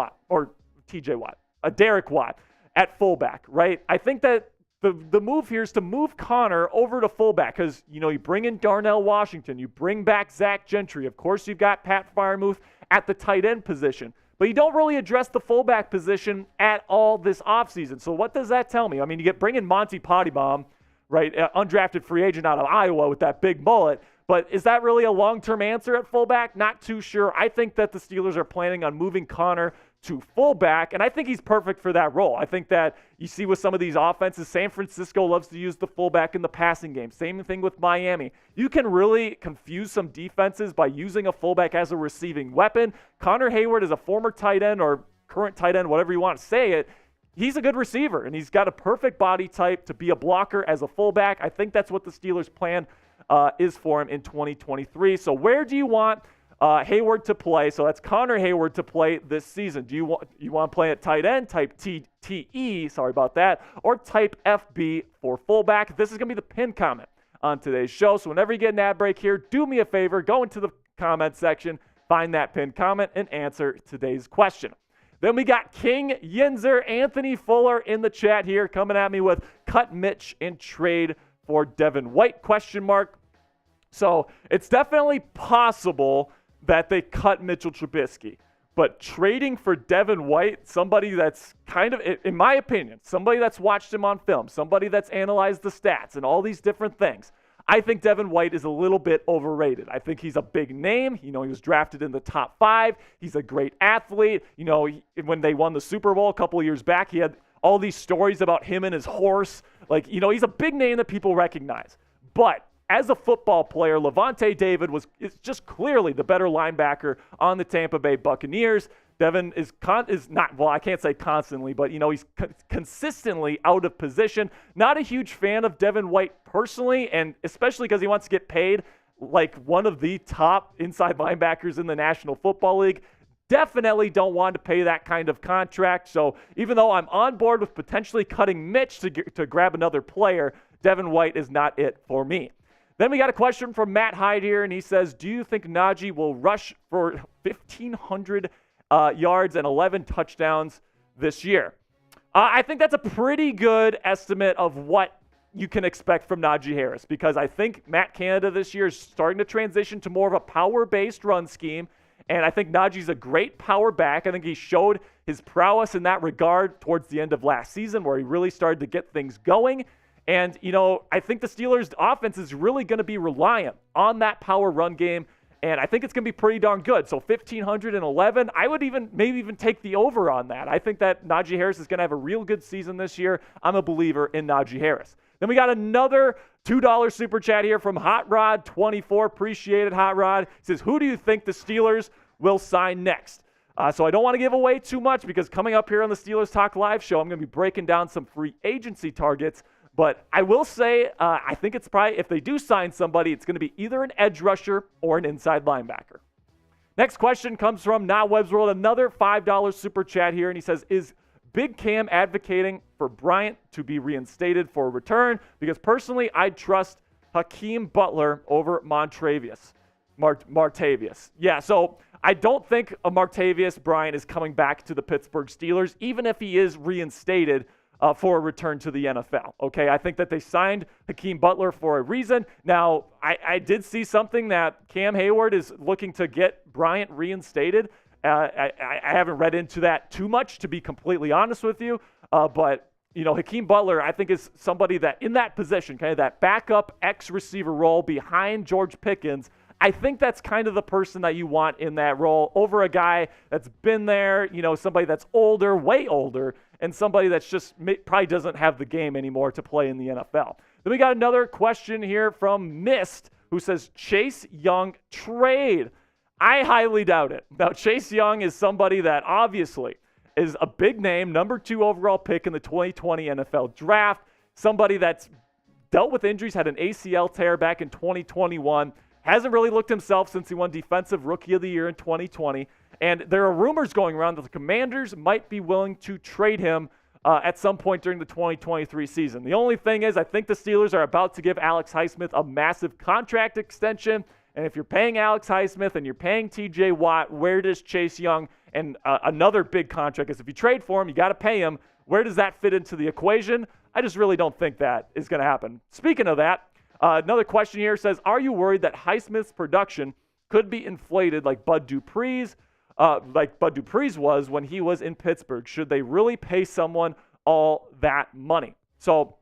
Watt at fullback, right? I think that the move here is to move Connor over to fullback because, you bring in Darnell Washington, you bring back Zach Gentry. Of course, you've got Pat Freiermuth at the tight end position. But you don't really address the fullback position at all this offseason. So what does that tell me? I mean, you bring in Monty Pottybaum, right, undrafted free agent out of Iowa with that big mullet. But is that really a long-term answer at fullback? Not too sure. I think that the Steelers are planning on moving Connor to fullback, and I think he's perfect for that role. I think that you see with some of these offenses, San Francisco loves to use the fullback in the passing game. Same thing with Miami. You can really confuse some defenses by using a fullback as a receiving weapon. Connor Hayward is a former tight end or current tight end, whatever you want to say it. He's a good receiver, and he's got a perfect body type to be a blocker as a fullback. I think that's what the Steelers' plan is for him in 2023. So where do you want Hayward to play? So that's Connor Hayward to play this season. Do you want to play at tight end, type TE, sorry about that, or type FB for fullback? This is going to be the pinned comment on today's show. So whenever you get an ad break here, do me a favor, go into the comment section, find that pinned comment, and answer today's question. Then we got King Yinzer, Anthony Fuller in the chat here, coming at me with cut Mitch and trade for Devin White, ? So it's definitely possible that they cut Mitchell Trubisky. But trading for Devin White, somebody that's kind of, in my opinion, somebody that's watched him on film, somebody that's analyzed the stats and all these different things, I think Devin White is a little bit overrated. I think he's a big name. He was drafted in the top 5. He's a great athlete. When they won the Super Bowl a couple of years back, he had all these stories about him and his horse. He's a big name that people recognize. But as a football player, Lavonte David is just clearly the better linebacker on the Tampa Bay Buccaneers. Devin is not, well, I can't say constantly, but, he's consistently out of position. Not a huge fan of Devin White personally, and especially because he wants to get paid like one of the top inside linebackers in the National Football League. Definitely don't want to pay that kind of contract. So even though I'm on board with potentially cutting Mitch to grab another player, Devin White is not it for me. Then we got a question from Matt Hyde here, and he says, do you think Najee will rush for 1,500 yards and 11 touchdowns this year? I think that's a pretty good estimate of what you can expect from Najee Harris, because I think Matt Canada this year is starting to transition to more of a power-based run scheme, and I think Najee's a great power back. I think he showed his prowess in that regard towards the end of last season, where he really started to get things going. And, I think the Steelers' offense is really going to be reliant on that power run game, and I think it's going to be pretty darn good. So 1,511, I would maybe even take the over on that. I think that Najee Harris is going to have a real good season this year. I'm a believer in Najee Harris. Then we got another $2 super chat here from Hot Rod 24. Appreciate it, Hot Rod. He says, who do you think the Steelers will sign next? So I don't want to give away too much, because coming up here on the Steelers Talk Live show, I'm going to be breaking down some free agency targets. But I will say, I think it's probably, if they do sign somebody, it's going to be either an edge rusher or an inside linebacker. Next question comes from Not Webb's World, another $5 super chat here, and he says, is Big Cam advocating for Bryant to be reinstated for a return? Because personally, I'd trust Hakeem Butler over Martavius. Yeah, so I don't think Martavius Bryant is coming back to the Pittsburgh Steelers, even if he is reinstated for a return to the NFL. Okay, I think that they signed Hakeem Butler for a reason. Now, I did see something that Cam Hayward is looking to get Bryant reinstated. I haven't read into that too much, to be completely honest with you. But, Hakeem Butler, I think, is somebody that in that position, kind of that backup X-receiver role behind George Pickens, I think that's kind of the person that you want in that role over a guy that's been there, somebody that's older, way older, and somebody that's just probably doesn't have the game anymore to play in the NFL. Then we got another question here from Mist, who says, Chase Young trade. I highly doubt it. Now, Chase Young is somebody that obviously is a big name, number 2 overall pick in the 2020 NFL Draft, somebody that's dealt with injuries, had an ACL tear back in 2021, hasn't really looked himself since he won Defensive Rookie of the Year in 2020. And there are rumors going around that the Commanders might be willing to trade him at some point during the 2023 season. The only thing is, I think the Steelers are about to give Alex Highsmith a massive contract extension. And if you're paying Alex Highsmith and you're paying TJ Watt, where does Chase Young, and another big contract is if you trade for him, you got to pay him. Where does that fit into the equation? I just really don't think that is going to happen. Speaking of that, another question here says, are you worried that Highsmith's production could be inflated like Bud Dupree's was when he was in Pittsburgh? Should they really pay someone all that money? So,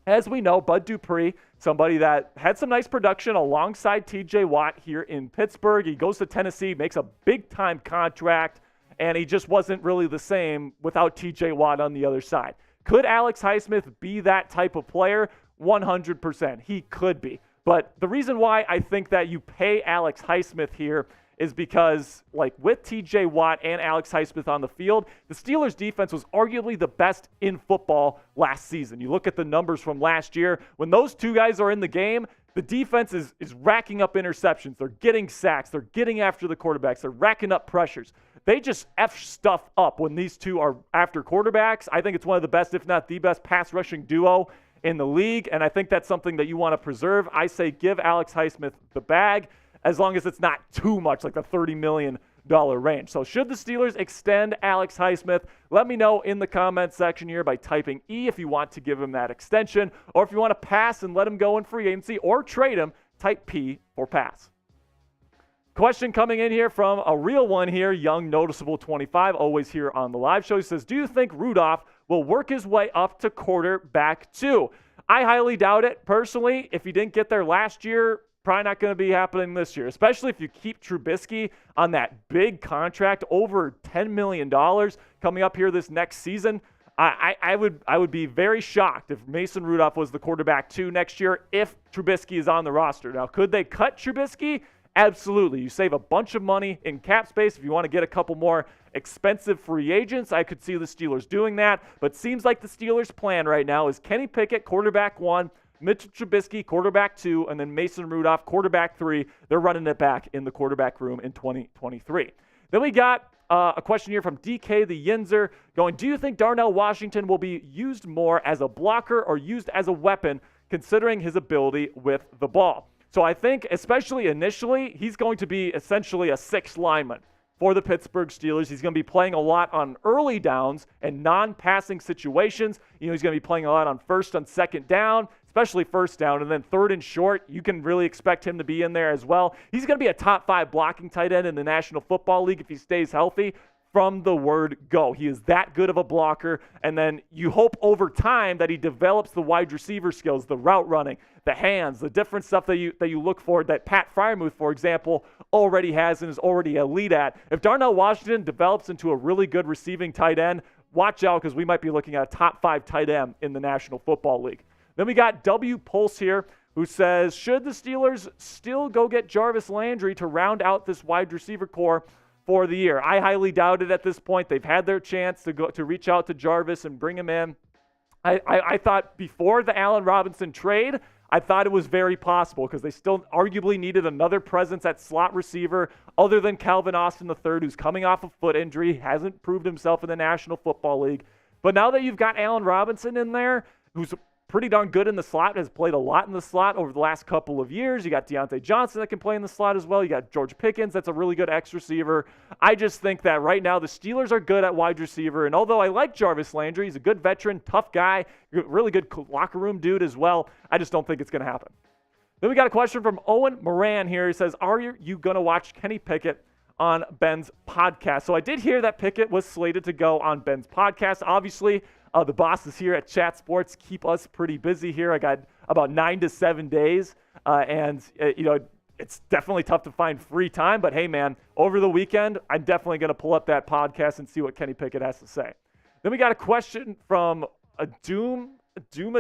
as we know, Bud Dupree, somebody that had some nice production alongside TJ Watt here in Pittsburgh. He goes to Tennessee, makes a big-time contract, and he just wasn't really the same without TJ Watt on the other side. Could Alex Highsmith be that type of player? 100%. He could be. But the reason why I think that you pay Alex Highsmith here is because, like, with TJ Watt and Alex Highsmith on the field, the Steelers' defense was arguably the best in football last season. You look at the numbers from last year. When those two guys are in the game, the defense is racking up interceptions. They're getting sacks. They're getting after the quarterbacks. They're racking up pressures. They just F stuff up when these two are after quarterbacks. I think it's one of the best, if not the best, pass rushing duo in the league, and I think that's something that you want to preserve. I say give Alex Highsmith the bag, as long as it's not too much, like the $30 million range. So should the Steelers extend Alex Highsmith? Let me know in the comments section here by typing E if you want to give him that extension, or if you want to pass and let him go in free agency or trade him, type P for pass. Question coming in here from a real one here, Young Noticeable 25, always here on the live show. He says, do you think Rudolph will work his way up to quarterback 2? I highly doubt it, personally. If he didn't get there last year, probably not going to be happening this year, especially if you keep Trubisky on that big contract, over $10 million coming up here this next season. I would be very shocked if Mason Rudolph was the quarterback 2 next year if Trubisky is on the roster. Now, could they cut Trubisky? Absolutely. You save a bunch of money in cap space. If you want to get a couple more expensive free agents, I could see the Steelers doing that. But seems like the Steelers' plan right now is Kenny Pickett, quarterback 1, Mitchell Trubisky, quarterback 2, and then Mason Rudolph, quarterback 3. They're running it back in the quarterback room in 2023. Then we got a question here from DK the Yinzer going, do you think Darnell Washington will be used more as a blocker or used as a weapon considering his ability with the ball? So I think, especially initially, he's going to be essentially a 6th lineman for the Pittsburgh Steelers. He's going to be playing a lot on early downs and non-passing situations. He's going to be playing a lot on 1st and 2nd down, especially 1st down, and then 3rd and short. You can really expect him to be in there as well. He's going to be a top 5 blocking tight end in the National Football League if he stays healthy from the word go. He is that good of a blocker, and then you hope over time that he develops the wide receiver skills, the route running, the hands, the different stuff that you look for that Pat Freiermuth, for example, already has and is already elite at. If Darnell Washington develops into a really good receiving tight end, watch out because we might be looking at a top 5 tight end in the National Football League. Then we got W Pulse here who says, should the Steelers still go get Jarvis Landry to round out this wide receiver core for the year? I highly doubt it at this point. They've had their chance to reach out to Jarvis and bring him in. I thought before the Allen Robinson trade, I thought it was very possible because they still arguably needed another presence at slot receiver other than Calvin Austin III, who's coming off a foot injury, hasn't proved himself in the National Football League. But now that you've got Allen Robinson in there, who's pretty darn good in the slot, has played a lot in the slot over the last couple of years. You got Deontay Johnson that can play in the slot as well. You got George Pickens, that's a really good X receiver. I just think that right now the Steelers are good at wide receiver, and although I like Jarvis Landry, he's a good veteran, tough guy, really good locker room dude as well, I just don't think it's going to happen. Then we got a question from Owen Moran here. He says, are you going to watch Kenny Pickett on Ben's podcast? So I did hear that Pickett was slated to go on Ben's podcast. Obviously, the bosses here at Chat Sports keep us pretty busy here. I got about 9 to 7 days, and it's definitely tough to find free time. But hey, man, over the weekend, I'm definitely going to pull up that podcast and see what Kenny Pickett has to say. Then we got a question from Duma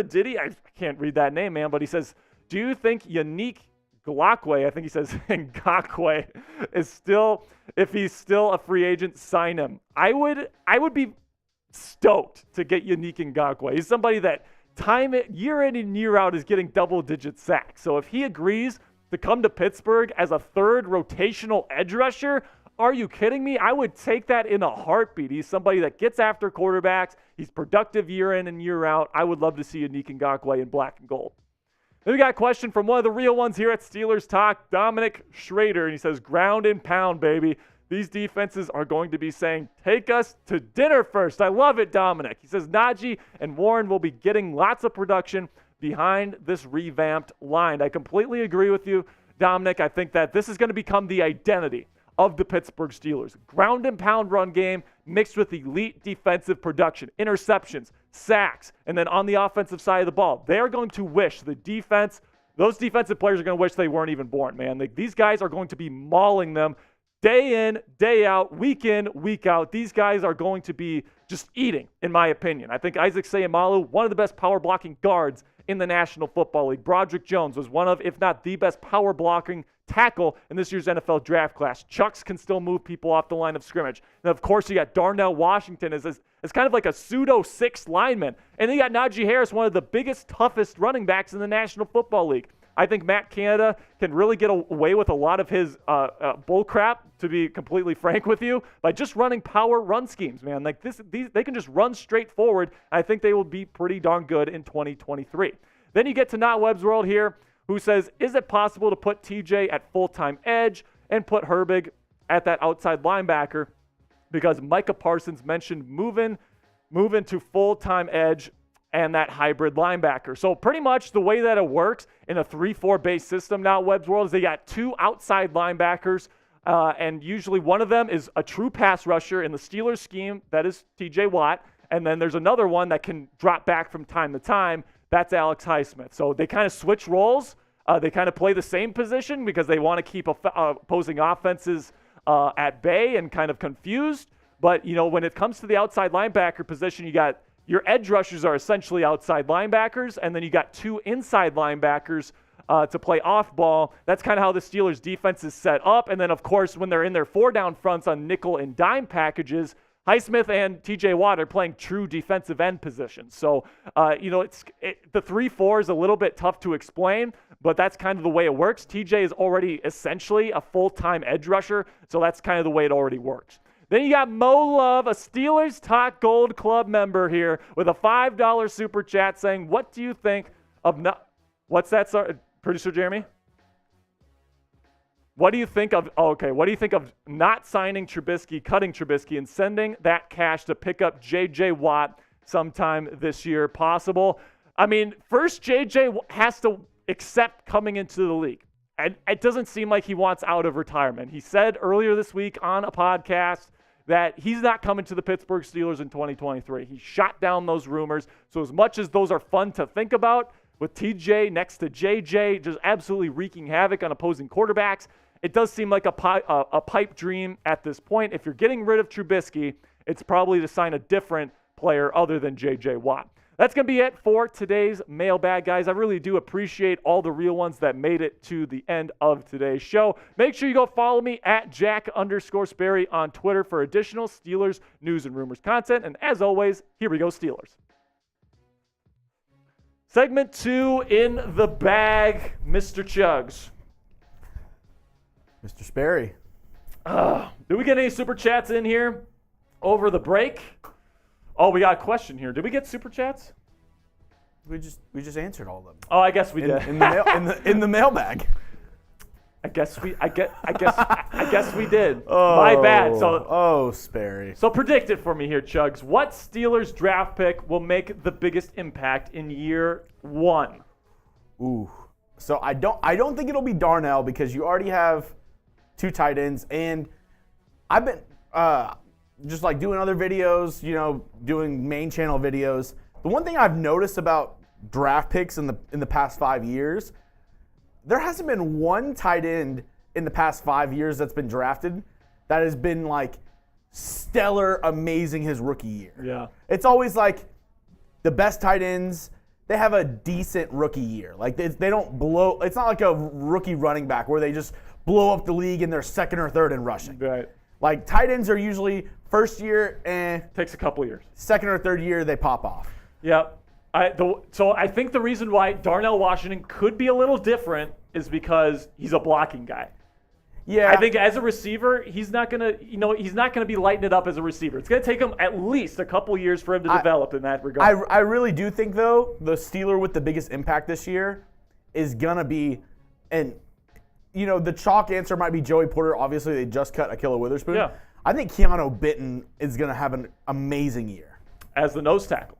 Diddy. I can't read that name, man, but he says, do you think Yannick Ngakoue, I think he says Ngakoue, is still, if he's still a free agent, sign him? I would be stoked to get Yannick Ngakoue. He's somebody that year in and year out is getting double-digit sacks. So if he agrees to come to Pittsburgh as a 3rd rotational edge rusher, are you kidding me? I would take that in a heartbeat. He's somebody that gets after quarterbacks. He's productive year in and year out. I would love to see Yannick Ngakoue in black and gold. Then we got a question from one of the real ones here at Steelers Talk, Dominic Schrader, and he says, ground and pound, baby. These defenses are going to be saying, take us to dinner first. I love it, Dominic. He says Najee and Warren will be getting lots of production behind this revamped line. I completely agree with you, Dominic. I think that this is going to become the identity of the Pittsburgh Steelers. Ground and pound run game mixed with elite defensive production, interceptions, sacks, and then on the offensive side of the ball, they are going to wish those defensive players are going to wish they weren't even born, man. These guys are going to be mauling them day in, day out, week in, week out. These guys are going to be just eating, in my opinion. I think Isaac Seumalo, one of the best power blocking guards in the National Football League. Broderick Jones was one of, if not the best power blocking tackle in this year's NFL draft class. Chuggs can still move people off the line of scrimmage. And of course, you got Darnell Washington as kind of like a pseudo 6th lineman. And then you got Najee Harris, one of the biggest, toughest running backs in the National Football League. I think Matt Canada can really get away with a lot of his bull crap, to be completely frank with you, by just running power run schemes, man. Like they can just run straight forward. I think they will be pretty darn good in 2023. Then you get to Not Webb's World here, who says, is it possible to put TJ at full-time edge and put Herbig at that outside linebacker? Because Micah Parsons mentioned moving to full-time edge and that hybrid linebacker. So pretty much the way that it works in a 3-4 base system now, Webb's World, is they got 2 outside linebackers, and usually one of them is a true pass rusher in the Steelers scheme, that is TJ Watt, and then there's another one that can drop back from time to time, that's Alex Highsmith. So they kind of switch roles. They kind of play the same position because they want to keep opposing offenses at bay and kind of confused. But, when it comes to the outside linebacker position, you got your edge rushers are essentially outside linebackers, and then you got 2 inside linebackers to play off ball. That's kind of how the Steelers defense is set up. And then, of course, when they're in their 4-down fronts on nickel and dime packages, Highsmith and TJ Watt are playing true defensive end positions. So, the 3-4 is a little bit tough to explain, but that's kind of the way it works. TJ is already essentially a full-time edge rusher, so that's kind of the way it already works. Then you got Mo Love, a Steelers Talk Gold Club member here with a $5 super chat saying, what do you think of what's that, Producer Jeremy? What do you think of not signing Trubisky, cutting Trubisky, and sending that cash to pick up J.J. Watt sometime this year possible? I mean, first J.J. has to accept coming into the league. And it doesn't seem like he wants out of retirement. He said earlier this week on a podcast that he's not coming to the Pittsburgh Steelers in 2023. He shot down those rumors. So as much as those are fun to think about, with TJ next to JJ just absolutely wreaking havoc on opposing quarterbacks, it does seem like a pipe dream at this point. If you're getting rid of Trubisky, it's probably to sign a different player other than J.J. Watt. That's going to be it for today's mailbag, guys. I really do appreciate all the real ones that made it to the end of today's show. Make sure you go follow me at Jack_Sperry on Twitter for additional Steelers news and rumors content. And as always, here we go, Steelers. Segment 2 in the bag, Mr. Chuggs. Mr. Sperry. Did we get any super chats in here over the break? Oh, we got a question here. Did we get super chats? We just answered all of them. Oh, I guess we did. In the mailbag. I guess we did. My bad. So Sperry. So predict it for me here, Chuggs. What Steelers draft pick will make the biggest impact in year 1? Ooh. So I don't think it'll be Darnell because you already have 2 tight ends, and I've been just like doing other videos, doing main channel videos. The one thing I've noticed about draft picks in the past 5 years, there hasn't been one tight end in the past 5 years that's been drafted that has been like stellar, amazing his rookie year. Yeah. It's always like the best tight ends, they have a decent rookie year. Like they don't blow. It's not like a rookie running back where they just blow up the league in their second or third in rushing. Right. Like tight ends are usually first year takes a couple years. Second or third year they pop off. Yeah. So I think the reason why Darnell Washington could be a little different is because he's a blocking guy. Yeah. I think as a receiver, he's not gonna be lighting it up as a receiver. It's gonna take him at least a couple years for him to develop in that regard. I really do think though the Steeler with the biggest impact this year is gonna be, and the chalk answer might be Joey Porter. Obviously, they just cut Ahkello Witherspoon. Yeah. I think Keanu Benton is gonna have an amazing year as the nose tackle.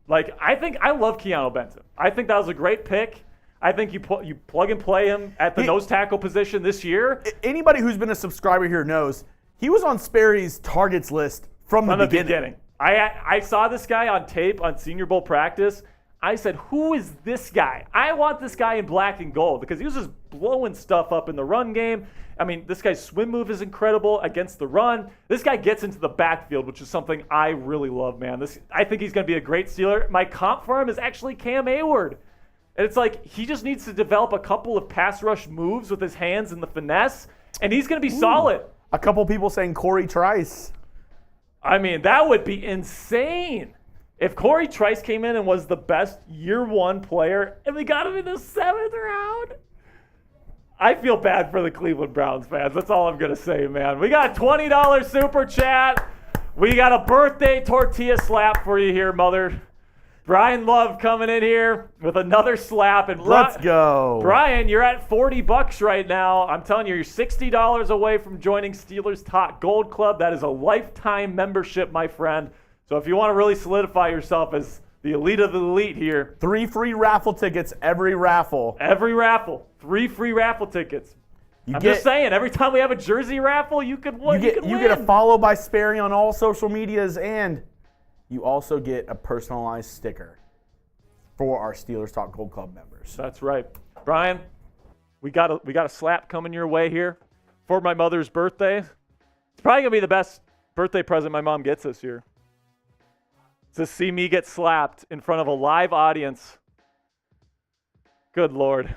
I love Keanu Benton. I think that was a great pick. I think you plug and play him at the nose tackle position this year. Anybody who's been a subscriber here knows he was on Sperry's targets list from the beginning. I saw this guy on tape on Senior Bowl practice. I said, who is this guy? I want this guy in black and gold because he was just blowing stuff up in the run game. I mean, this guy's swim move is incredible against the run. This guy gets into the backfield, which is something I really love, man. I think he's going to be a great Steeler. My comp for him is actually Cam Hayward. And it's like he just needs to develop a couple of pass rush moves with his hands and the finesse, and he's going to be solid. A couple people saying Corey Trice. I mean, that would be insane. If Corey Trice came in and was the best year 1 player and we got him in the 7th round, I feel bad for the Cleveland Browns fans. That's all I'm going to say, man. We got a $20 super chat. We got a birthday tortilla slap for you here, mother. Brian Love coming in here with another slap. And let's go. Brian, you're at $40 right now. I'm telling you, you're $60 away from joining Steelers Talk Gold Club. That is a lifetime membership, my friend. So if you want to really solidify yourself as the elite of the elite here. 3 free raffle tickets every raffle. Every raffle. 3 free raffle tickets. I'm just saying, every time we have a jersey raffle, you could win. You get a follow by Sperry on all social medias, and you also get a personalized sticker. for our Steelers Talk Gold Club members. That's right. Brian, we got a slap coming your way here for my mother's birthday. It's probably going to be the best birthday present my mom gets this year. To see me get slapped in front of a live audience. Good Lord.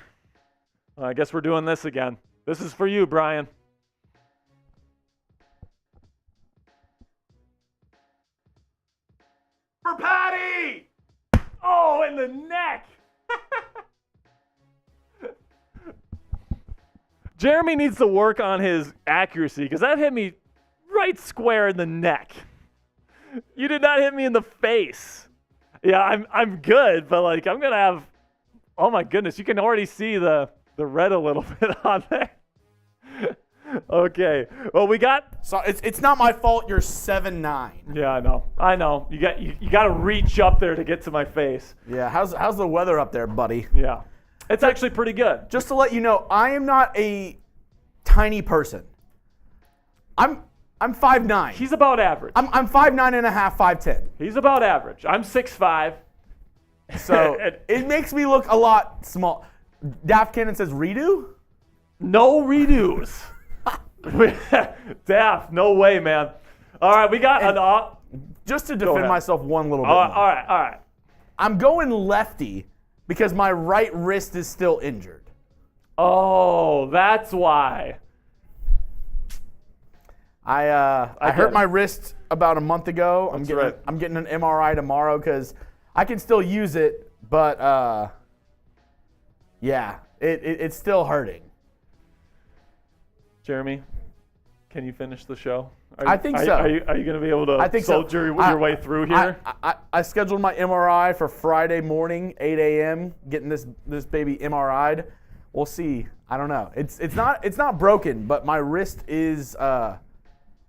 I guess we're doing this again. This is for you, Brian. For Patty! Oh, in the neck! Jeremy needs to work on his accuracy because that hit me right square in the neck. You did not hit me in the face. Yeah, I'm good, but like I'm gonna have. Oh my goodness, you can already see the red a little bit on there. Okay, well we got. So it's not my fault. You're 7'9". Yeah, I know. You got to reach up there to get to my face. Yeah, how's the weather up there, buddy? Yeah, it's actually pretty good. Just to let you know, I am not a tiny person. I'm 5'9". He's about average. I'm 5'9" and a half, 5'10". He's about average. I'm 6'5". So it makes me look a lot small. Daft Cannon says redo? No redos. Daft, no way, man. All right, we got just to defend myself one little bit. All right. I'm going lefty because my right wrist is still injured. Oh, that's why. I hurt my wrist about a month ago. I'm getting an MRI tomorrow because I can still use it, but yeah, it's still hurting. Jeremy, can you finish the show? I think so. Are you going to be able to soldier your way through here? I scheduled my MRI for Friday morning, 8 a.m. Getting this baby MRI'd. We'll see. I don't know. It's not broken, but my wrist is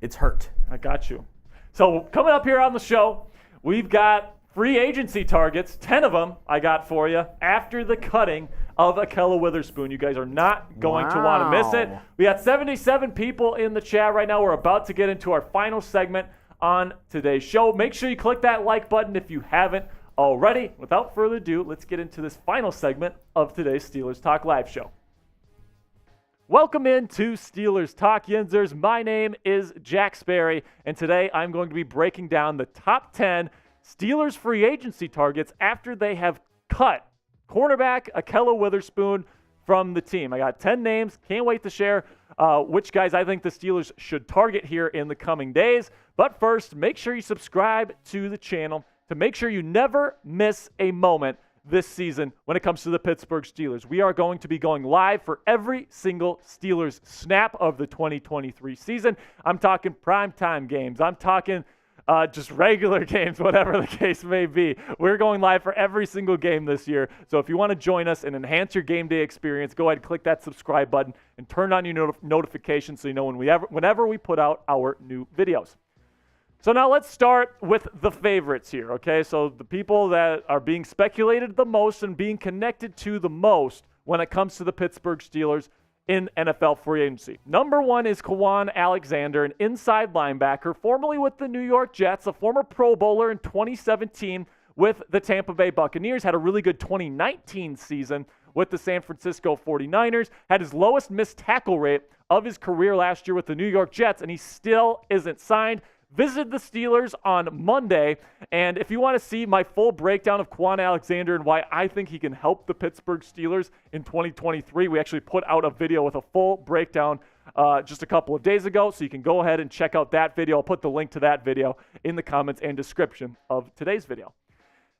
it's hurt. I got you. So coming up here on the show, we've got free agency targets, 10 of them I got for you after the cutting of Ahkello Witherspoon. You guys are not going to want to miss it. We got 77 people in the chat right now. We're about to get into our final segment on today's show. Make sure you click that like button if you haven't already. Without further ado, let's get into this final segment of today's Steelers Talk Live show. Welcome into Steelers Talk Yinzers. My name is Jack Sperry, and today I'm going to be breaking down the top 10 Steelers free agency targets after they have cut cornerback Ahkello Witherspoon from the team. I got 10 names. Can't wait to share which guys I think the Steelers should target here in the coming days. But first, make sure you subscribe to the channel to make sure you never miss a moment this season when it comes to the Pittsburgh Steelers. We are going to be going live for every single Steelers snap of the 2023 season. I'm talking primetime games. I'm talking just regular games, whatever the case may be. We're going live for every single game this year. So if you want to join us and enhance your game day experience, go ahead and click that subscribe button and turn on your notifications so you know whenever we put out our new videos. So now let's start with the favorites here, okay? So the people that are being speculated the most and being connected to the most when it comes to the Pittsburgh Steelers in NFL free agency. Number one is Kwon Alexander, an inside linebacker, formerly with the New York Jets, a former Pro Bowler in 2017 with the Tampa Bay Buccaneers, had a really good 2019 season with the San Francisco 49ers, had his lowest missed tackle rate of his career last year with the New York Jets, and he still isn't signed. Visited the Steelers on Monday, and if you want to see my full breakdown of Kwon Alexander and why I think he can help the Pittsburgh Steelers in 2023, we actually put out a video with a full breakdown just a couple of days ago, so you can go ahead and check out that video. I'll put the link to that video in the comments and description of today's video.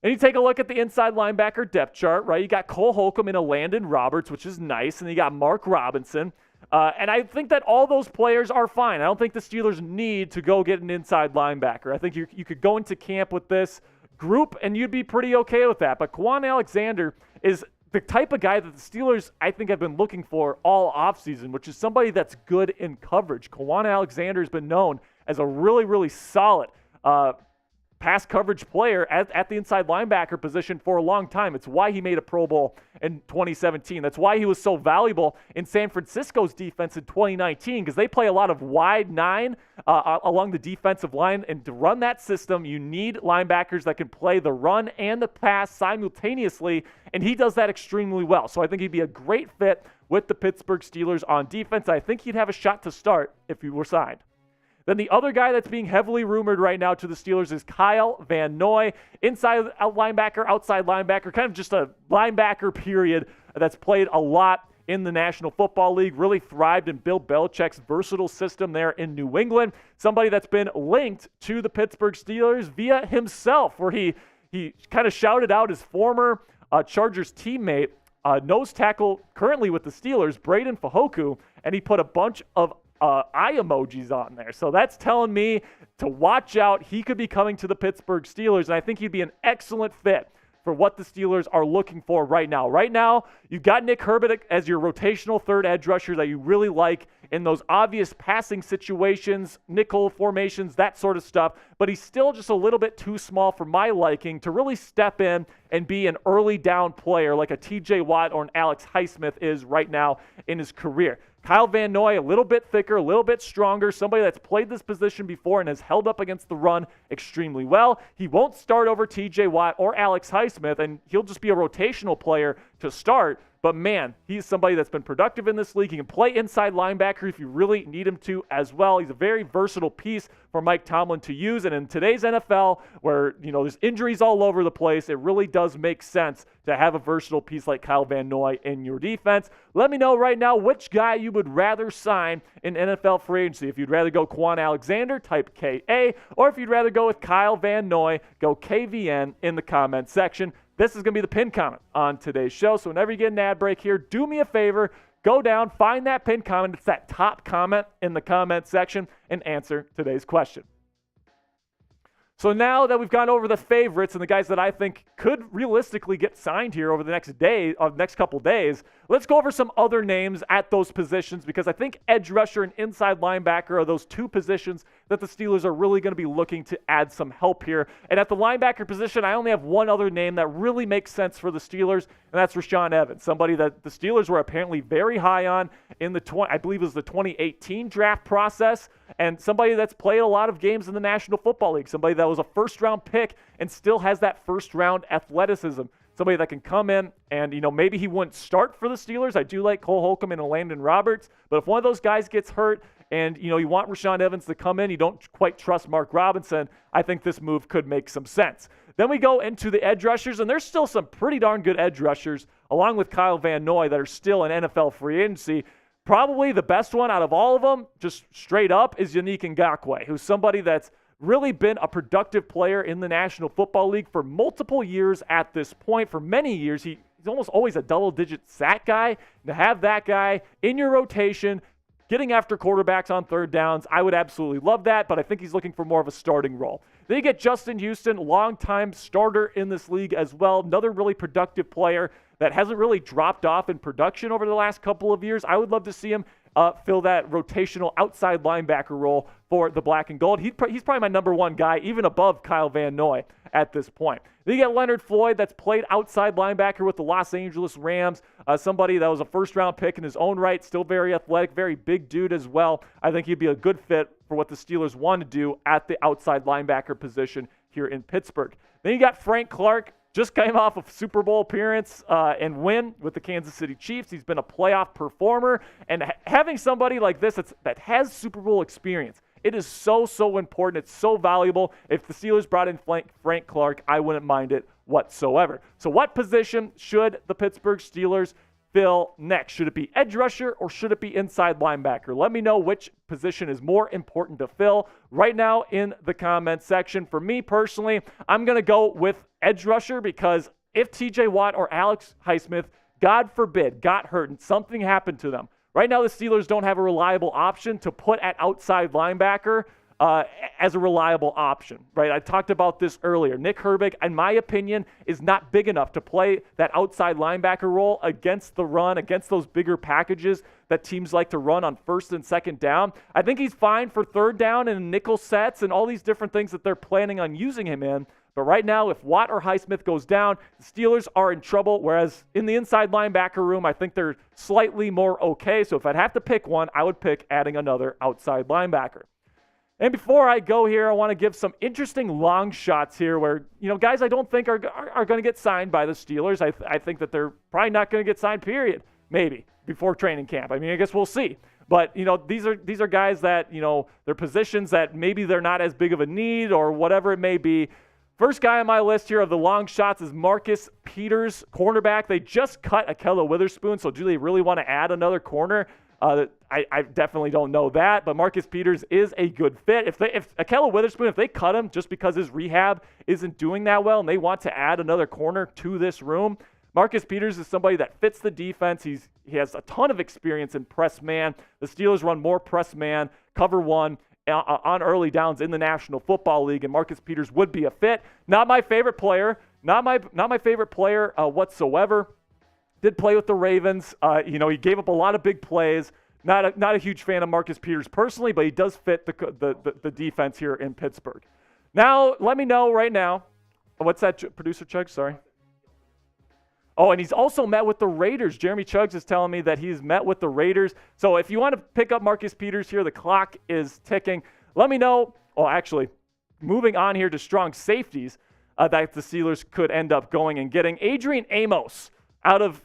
And you take a look at the inside linebacker depth chart, right? You got Cole Holcomb and Landon Roberts, which is nice, and you got Mark Robinson. And I think that all those players are fine. I don't think the Steelers need to go get an inside linebacker. I think you could go into camp with this group, and you'd be pretty okay with that. But Kwon Alexander is the type of guy that the Steelers, I think, have been looking for all offseason, which is somebody that's good in coverage. Kwon Alexander has been known as a really, really solid pass coverage player at the inside linebacker position for a long time. It's why he made a Pro Bowl in 2017. That's why he was so valuable in San Francisco's defense in 2019, because they play a lot of wide nine along the defensive line. And to run that system, you need linebackers that can play the run and the pass simultaneously, and he does that extremely well. So I think he'd be a great fit with the Pittsburgh Steelers on defense. I think he'd have a shot to start if he were signed. Then the other guy that's being heavily rumored right now to the Steelers is Kyle Van Noy, inside linebacker, outside linebacker, kind of just a linebacker period that's played a lot in the National Football League, really thrived in Bill Belichick's versatile system there in New England. Somebody that's been linked to the Pittsburgh Steelers via himself, where he kind of shouted out his former Chargers teammate, nose tackle currently with the Steelers, Braden Fajoku, and he put a bunch of eye emojis on there. So that's telling me to watch out. He could be coming to the Pittsburgh Steelers, and I think he'd be an excellent fit for what the Steelers are looking for right now. Right now, you've got Nick Herbig as your rotational third edge rusher that you really like in those obvious passing situations, nickel formations, that sort of stuff, but he's still just a little bit too small for my liking to really step in and be an early down player like a TJ Watt or an Alex Highsmith is right now in his career. Kyle Van Noy, a little bit thicker, a little bit stronger, somebody that's played this position before and has held up against the run extremely well. He won't start over TJ Watt or Alex Highsmith, and he'll just be a rotational player to start. But man, he's somebody that's been productive in this league. He can play inside linebacker if you really need him to as well. He's a very versatile piece for Mike Tomlin to use. And in today's NFL, where there's injuries all over the place, it really does make sense to have a versatile piece like Kyle Van Noy in your defense. Let me know right now which guy you would rather sign in NFL free agency. If you'd rather go Kwon Alexander, type KA, or if you'd rather go with Kyle Van Noy, go KVN in the comment section. This is going to be the pinned comment on today's show. So whenever you get an ad break here, do me a favor, go down, find that pinned comment. It's that top comment in the comment section, and answer today's question. So now that we've gone over the favorites and the guys that I think could realistically get signed here over the next couple days, let's go over some other names at those positions, because I think edge rusher and inside linebacker are those two positions that the Steelers are really going to be looking to add some help here. And at the linebacker position, I only have one other name that really makes sense for the Steelers, and that's Rashaan Evans, somebody that the Steelers were apparently very high on in I believe it was the 2018 draft process, and somebody that's played a lot of games in the National Football League, somebody that was a first-round pick and still has that first-round athleticism, somebody that can come in and, maybe he wouldn't start for the Steelers. I do like Cole Holcomb and Landon Roberts, but if one of those guys gets hurt and, you want Rashaan Evans to come in, you don't quite trust Mark Robinson, I think this move could make some sense. Then we go into the edge rushers, and there's still some pretty darn good edge rushers, along with Kyle Van Noy, that are still in NFL free agency. Probably the best one out of all of them, just straight up, is Yannick Ngakoue, who's somebody that's really been a productive player in the National Football League for multiple years at this point. For many years, he's almost always a double-digit sack guy. To have that guy in your rotation, getting after quarterbacks on third downs, I would absolutely love that, but I think he's looking for more of a starting role. Then you get Justin Houston, longtime starter in this league as well, another really productive player that hasn't really dropped off in production over the last couple of years. I would love to see him fill that rotational outside linebacker role for the black and gold. He's probably my number one guy, even above Kyle Van Noy at this point. Then you get Leonard Floyd, that's played outside linebacker with the Los Angeles Rams, somebody that was a first-round pick in his own right, still very athletic, very big dude as well. I think he'd be a good fit for what the Steelers want to do at the outside linebacker position here in Pittsburgh. Then you got Frank Clark, just came off a Super Bowl appearance and win with the Kansas City Chiefs. He's been a playoff performer, and having somebody like this that has Super Bowl experience, it is so important. It's so valuable. If the Steelers brought in Frank Clark, I wouldn't mind it whatsoever. So what position should the Pittsburgh Steelers fill next? Should it be edge rusher or should it be inside linebacker? Let me know which position is more important to fill right now in the comment section. For me personally, I'm going to go with edge rusher, because if TJ Watt or Alex Highsmith, God forbid, got hurt and something happened to them, right now the Steelers don't have a reliable option to put at outside linebacker as a reliable option, right? I talked about this earlier. Nick Herbig, in my opinion, is not big enough to play that outside linebacker role against the run, against those bigger packages that teams like to run on first and second down. I think he's fine for third down and nickel sets and all these different things that they're planning on using him in. But right now, if Watt or Highsmith goes down, the Steelers are in trouble, whereas in the inside linebacker room, I think they're slightly more okay. So if I'd have to pick one, I would pick adding another outside linebacker. And before I go here, I want to give some interesting long shots here where, guys I don't think are going to get signed by the Steelers. I think that they're probably not going to get signed, period, maybe, before training camp. I mean, I guess we'll see. But, these are guys that, they're positions that maybe they're not as big of a need or whatever it may be. First guy on my list here of the long shots is Marcus Peters, cornerback. They just cut Ahkello Witherspoon, so do they really want to add another corner? I definitely don't know that, but Marcus Peters is a good fit. If Ahkello Witherspoon, if they cut him just because his rehab isn't doing that well and they want to add another corner to this room, Marcus Peters is somebody that fits the defense. He has a ton of experience in press man. The Steelers run more press man, cover one, on early downs in the National Football League, and Marcus Peters would be a fit. Not my favorite player, not my favorite player whatsoever. Did play with the Ravens. He gave up a lot of big plays. Not a huge fan of Marcus Peters personally, but he does fit the defense here in Pittsburgh. Now, let me know right now. What's that, Producer Chuggs? Sorry. Oh, and he's also met with the Raiders. Jeremy Chuggs is telling me that he's met with the Raiders. So if you want to pick up Marcus Peters here, the clock is ticking. Let me know. Oh, actually, moving on here to strong safeties that the Steelers could end up going and getting. Adrian Amos out of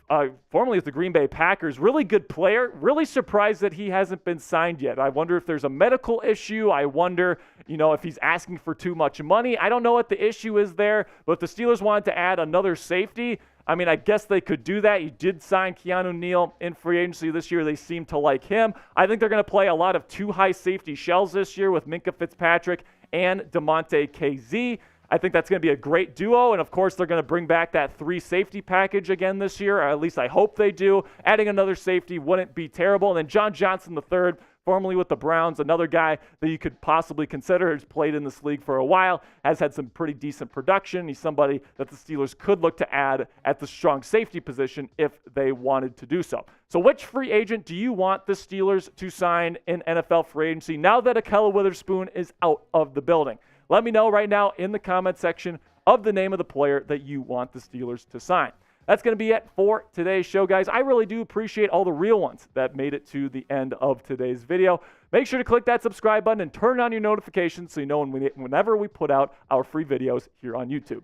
formerly with the Green Bay Packers. Really good player. Really surprised that he hasn't been signed yet. I wonder if there's a medical issue. I wonder, if he's asking for too much money. I don't know what the issue is there, but if the Steelers wanted to add another safety, I mean, I guess they could do that. You did sign Keanu Neal in free agency this year. They seem to like him. I think they're going to play a lot of two high safety shells this year with Minkah Fitzpatrick and DeMonte KZ. I think that's going to be a great duo. And, of course, they're going to bring back that 3 safety package again this year, or at least I hope they do. Adding another safety wouldn't be terrible. And then John Johnson III, formerly with the Browns, another guy that you could possibly consider, has played in this league for a while, has had some pretty decent production. He's somebody that the Steelers could look to add at the strong safety position if they wanted to do so. So which free agent do you want the Steelers to sign in NFL free agency now that Ahkello Witherspoon is out of the building? Let me know right now in the comment section of the name of the player that you want the Steelers to sign. That's going to be it for today's show, guys. I really do appreciate all the real ones that made it to the end of today's video. Make sure to click that subscribe button and turn on your notifications so you know whenever we put out our free videos here on YouTube.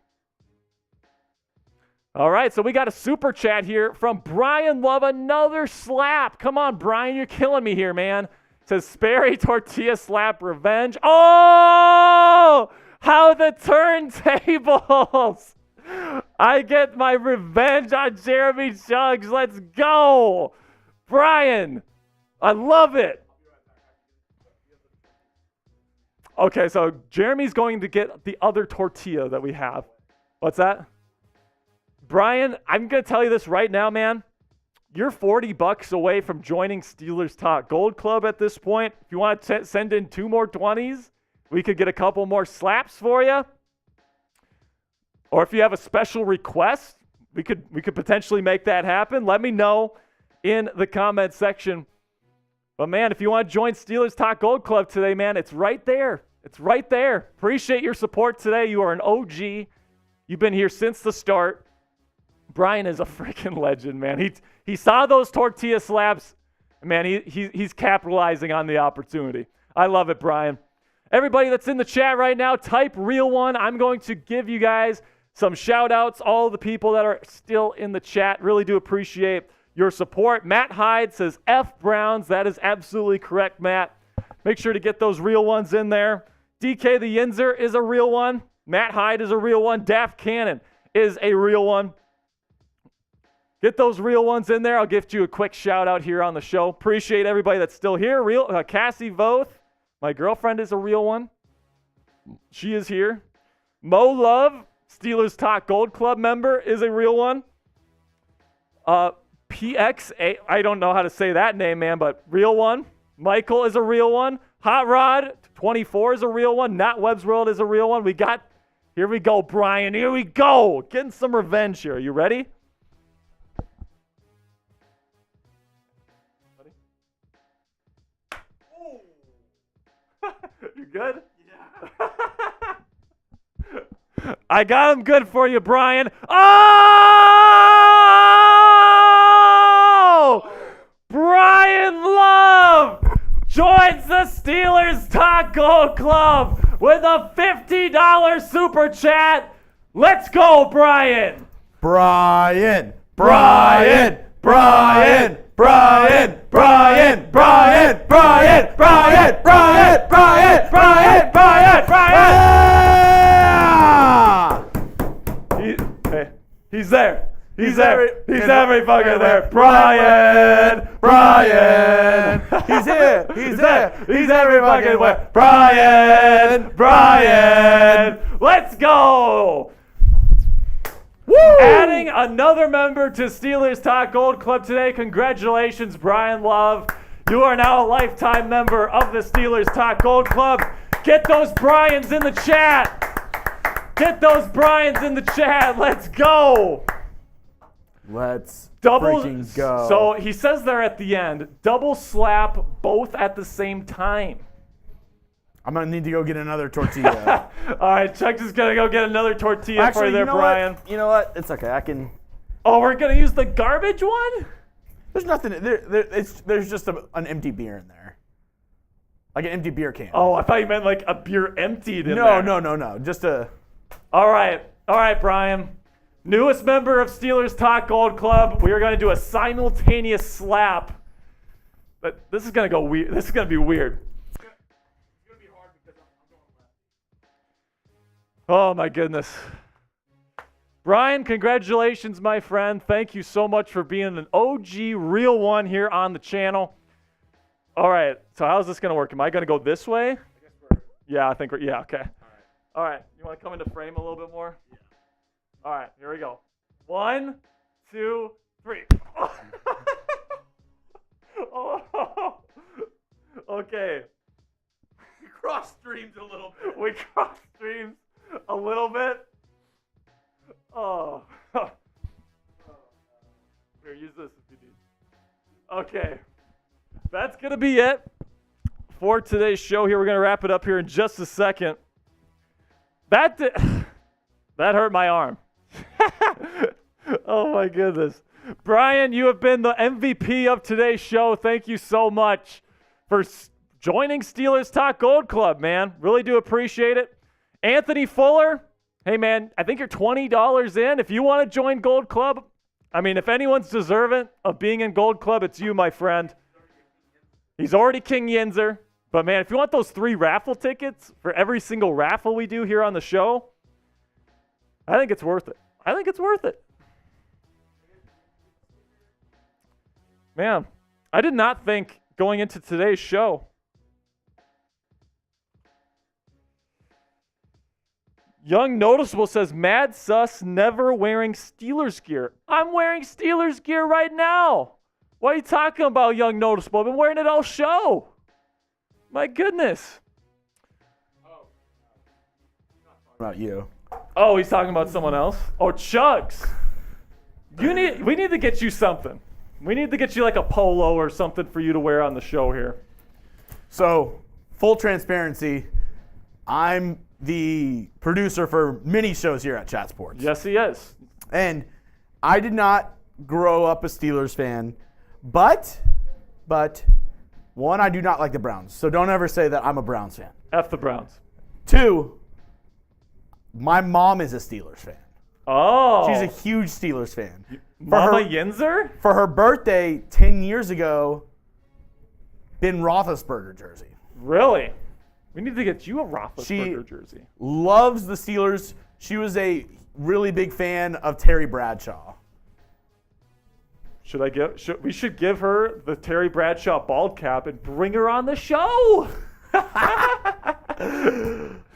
All right, so we got a super chat here from Brian Love. Another slap. Come on, Brian, you're killing me here, man. It says Sperry tortilla slap revenge. Oh, how the turntables. I get my revenge on Jeremy Chuggs. Let's go. Brian, I love it. Okay, so Jeremy's going to get the other tortilla that we have. What's that? Brian, I'm going to tell you this right now, man. You're $40 away from joining Steelers Talk Gold Club at this point. If you want to send in 2 more 20s, we could get a couple more slaps for you. Or if you have a special request, we could potentially make that happen. Let me know in the comment section. But, man, if you want to join Steelers Talk Gold Club today, man, it's right there. It's right there. Appreciate your support today. You are an OG. You've been here since the start. Brian is a freaking legend, man. He saw those tortilla slaps. Man, he's capitalizing on the opportunity. I love it, Brian. Everybody that's in the chat right now, type real one. I'm going to give you guys some shout outs. All the people that are still in the chat, really do appreciate your support. Matt Hyde says F Browns. That is absolutely correct, Matt. Make sure to get those real ones in there. DK the Yinzer is a real one. Matt Hyde is a real one. Daft Cannon is a real one. Get those real ones in there. I'll give you a quick shout out here on the show. Appreciate everybody that's still here. Cassie Voth, my girlfriend, is a real one. She is here. Mo Love, Steelers Talk Gold Club member, is a real one. PXA, I don't know how to say that name, man, but real one. Michael is a real one. Hot Rod 24 is a real one. Not Webb's World is a real one. Here we go, Brian. Here we go. Getting some revenge here. You ready? good? Yeah. I got him good for you, Brian. Oh! Brian Love joins the Steelers Talk Gold Club with a $50 super chat. Let's go, Brian. Brian. Brian. Brian. Brian. Brian. Brian. Brian. Brian. Brian. Brian. Brian. Brian. Brian. He's there. He's there. He's every fucking there. Brian. Brian. He's here. He's there. He's every fucking where. Brian. Brian. Let's go. Woo! Adding another member to Steelers Talk Gold Club today. Congratulations, Brian Love. You are now a lifetime member of the Steelers Talk Gold Club. Get those Bryans in the chat. Get those Bryans in the chat. Let's go. Let's freaking go. So he says there at the end, double slap both at the same time. I'm going to need to go get another tortilla. All right, Chuggs is going to go get another tortilla for you there, Brian. You know what? It's okay. I can. Oh, we're going to use the garbage one? There's nothing. There's just an empty beer in there. Like an empty beer can. Oh, I thought you meant like a beer emptied in there. No. Just a. All right, Brian. Newest member of Steelers Talk Gold Club. We are going to do a simultaneous slap. But this is going to go weird. This is going to be weird. Oh, my goodness. Brian, congratulations, my friend. Thank you so much for being an OG real one here on the channel. All right, so how's this going to work? Am I going to go this way? Yeah, I think yeah, okay. All right, you want to come into frame a little bit more? Yeah. All right, here we go. 1, 2, 3. Oh. Okay. We cross streams a little bit. We cross streams a little bit. Oh. Here, use this if you need. Okay. That's going to be it for today's show here. We're going to wrap it up here in just a second. That hurt my arm. Oh, my goodness. Brian, you have been the MVP of today's show. Thank you so much for joining Steelers Talk Gold Club, man. Really do appreciate it. Anthony Fuller, hey, man, I think you're $20 in. If you want to join Gold Club, I mean, if anyone's deserving of being in Gold Club, it's you, my friend. He's already King Yinzer. But, man, if you want those 3 raffle tickets for every single raffle we do here on the show, I think it's worth it. I think it's worth it. Man, I did not think going into today's show. Young Noticeable says, Mad Sus never wearing Steelers gear. I'm wearing Steelers gear right now. What are you talking about, Young Noticeable? I've been wearing it all show. My goodness. About you. Oh, he's talking about someone else? Oh, Chuggs. We need to get you something. We need to get you like a polo or something for you to wear on the show here. So, full transparency, I'm the producer for many shows here at Chat Sports. Yes, he is. And I did not grow up a Steelers fan, but one, I do not like the Browns. So don't ever say that I'm a Browns fan. F the Browns. 2, my mom is a Steelers fan. Oh. She's a huge Steelers fan. Mama Yinzer? For her birthday 10 years ago, Ben Roethlisberger jersey. Really? We need to get you a Roethlisberger jersey. She loves the Steelers. She was a really big fan of Terry Bradshaw. We should give her the Terry Bradshaw bald cap and bring her on the show.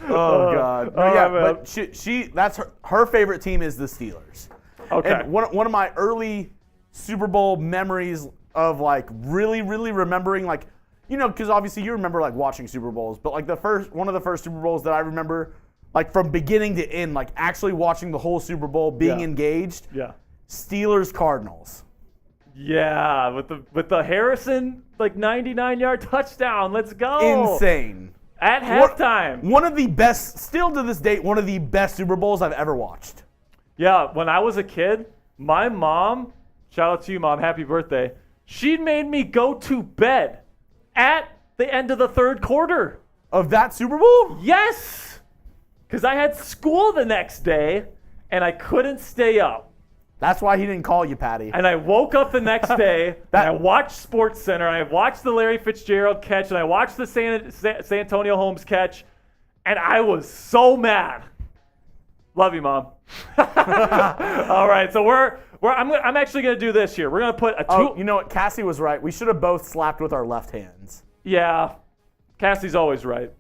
Oh God! No, yeah, but she that's her favorite team is the Steelers. Okay. And one of my early Super Bowl memories of like really remembering, like, you know, because obviously you remember like watching Super Bowls, but like one of the first Super Bowls that I remember, like from beginning to end, like actually watching the whole Super Bowl, being engaged. Yeah. Steelers Cardinals. Yeah, with the Harrison like 99-yard touchdown. Let's go. Insane. At halftime. One of the best, still to this date, one of the best Super Bowls I've ever watched. Yeah, when I was a kid, my mom, shout out to you, Mom, happy birthday, she made me go to bed at the end of the third quarter. Of that Super Bowl? Yes! Because I had school the next day, and I couldn't stay up. That's why he didn't call you, Patty. And I woke up the next day, and I watched SportsCenter, and I watched the Larry Fitzgerald catch, and I watched the San Antonio Holmes catch, and I was so mad. Love you, Mom. All right, so I'm actually going to do this here. We're going to put a two. Oh, you know what? Cassie was right. We should have both slapped with our left hands. Yeah, Cassie's always right.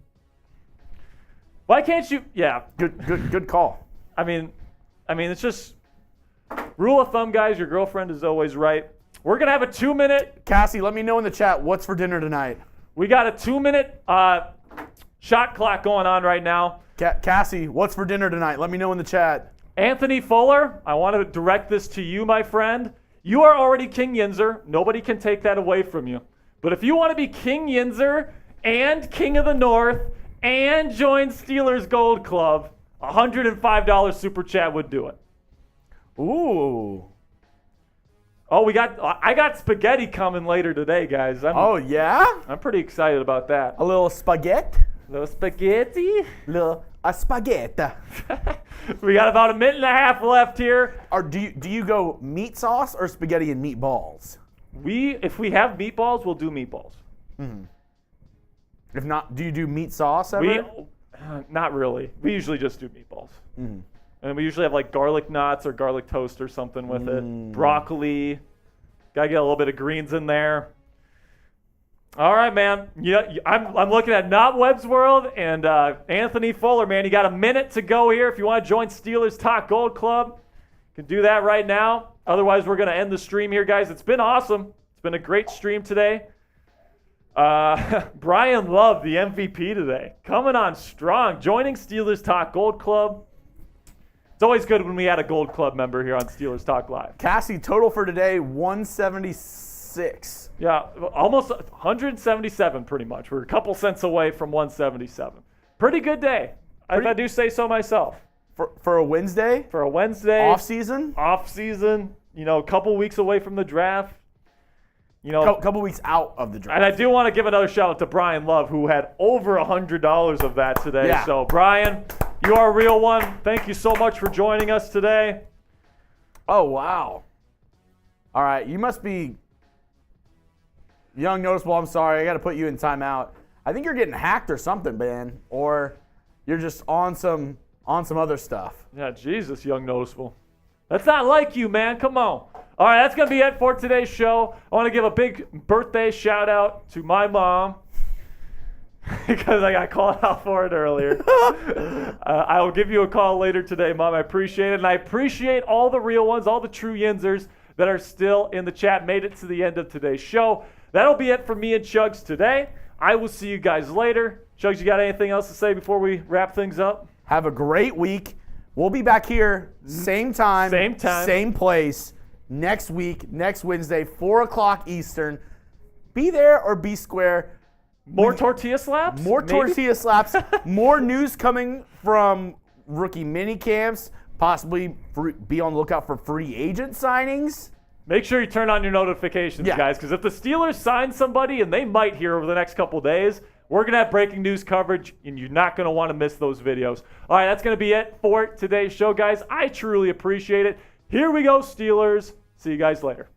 Why can't you? Yeah. Good call. I mean, it's just rule of thumb, guys. Your girlfriend is always right. We're going to have a 2-minute. Cassie, let me know in the chat what's for dinner tonight. We got a 2-minute shot clock going on right now. Cassie, what's for dinner tonight? Let me know in the chat. Anthony Fuller, I want to direct this to you, my friend. You are already King Yinzer. Nobody can take that away from you. But if you want to be King Yinzer and King of the North and join Steelers Gold Club, $105 super chat would do it. Ooh. Oh, I got spaghetti coming later today, guys. Yeah? I'm pretty excited about that. A little spaghetti? Little spaghetti? A spaghetti. We got about a minute and a half left here. Or do you go meat sauce or spaghetti and meatballs? If we have meatballs, we'll do meatballs. Mm-hmm. If not, do you do meat sauce ever? Not really. We usually just do meatballs. Mm-hmm. And we usually have like garlic knots or garlic toast or something with it. Broccoli. Gotta get a little bit of greens in there. All right, man. Yeah, I'm looking at Not Webb's World and Anthony Fuller, man. You got a minute to go here. If you want to join Steelers Talk Gold Club, you can do that right now. Otherwise, we're going to end the stream here, guys. It's been awesome. It's been a great stream today. Brian Love, the MVP today, coming on strong, joining Steelers Talk Gold Club. It's always good when we add a Gold Club member here on Steelers Talk Live. Cassie, total for today, 176. Yeah, almost 177 pretty much. We're a couple cents away from 177. Pretty good day, if I do say so myself. For a Wednesday? For a Wednesday. Off-season? Off-season. A couple weeks away from the draft. Couple weeks out of the draft. And I do want to give another shout out to Brian Love, who had over $100 of that today. Yeah. So, Brian, you are a real one. Thank you so much for joining us today. Oh, wow. All right, you must be Young Noticeable. I'm sorry. I got to put you in timeout. I think you're getting hacked or something, man. Or you're just on some other stuff. Yeah, Jesus, Young Noticeable. That's not like you, man. Come on. All right, that's going to be it for today's show. I want to give a big birthday shout out to my mom because I got called out for it earlier. I will give you a call later today, Mom. I appreciate it. And I appreciate all the real ones, all the true Yinzers that are still in the chat, made it to the end of today's show. That'll be it for me and Chuggs today. I will see you guys later. Chuggs, you got anything else to say before we wrap things up? Have a great week. We'll be back here, same time, same place, next week, next Wednesday, 4 o'clock Eastern. Be there or be square. More tortilla slaps? More tortilla slaps. More news coming from rookie mini camps. Possibly be on the lookout for free agent signings. Make sure you turn on your notifications, guys, because if the Steelers sign somebody, and they might here over the next couple days, we're going to have breaking news coverage, and you're not going to want to miss those videos. All right, that's going to be it for today's show, guys. I truly appreciate it. Here we go, Steelers. See you guys later.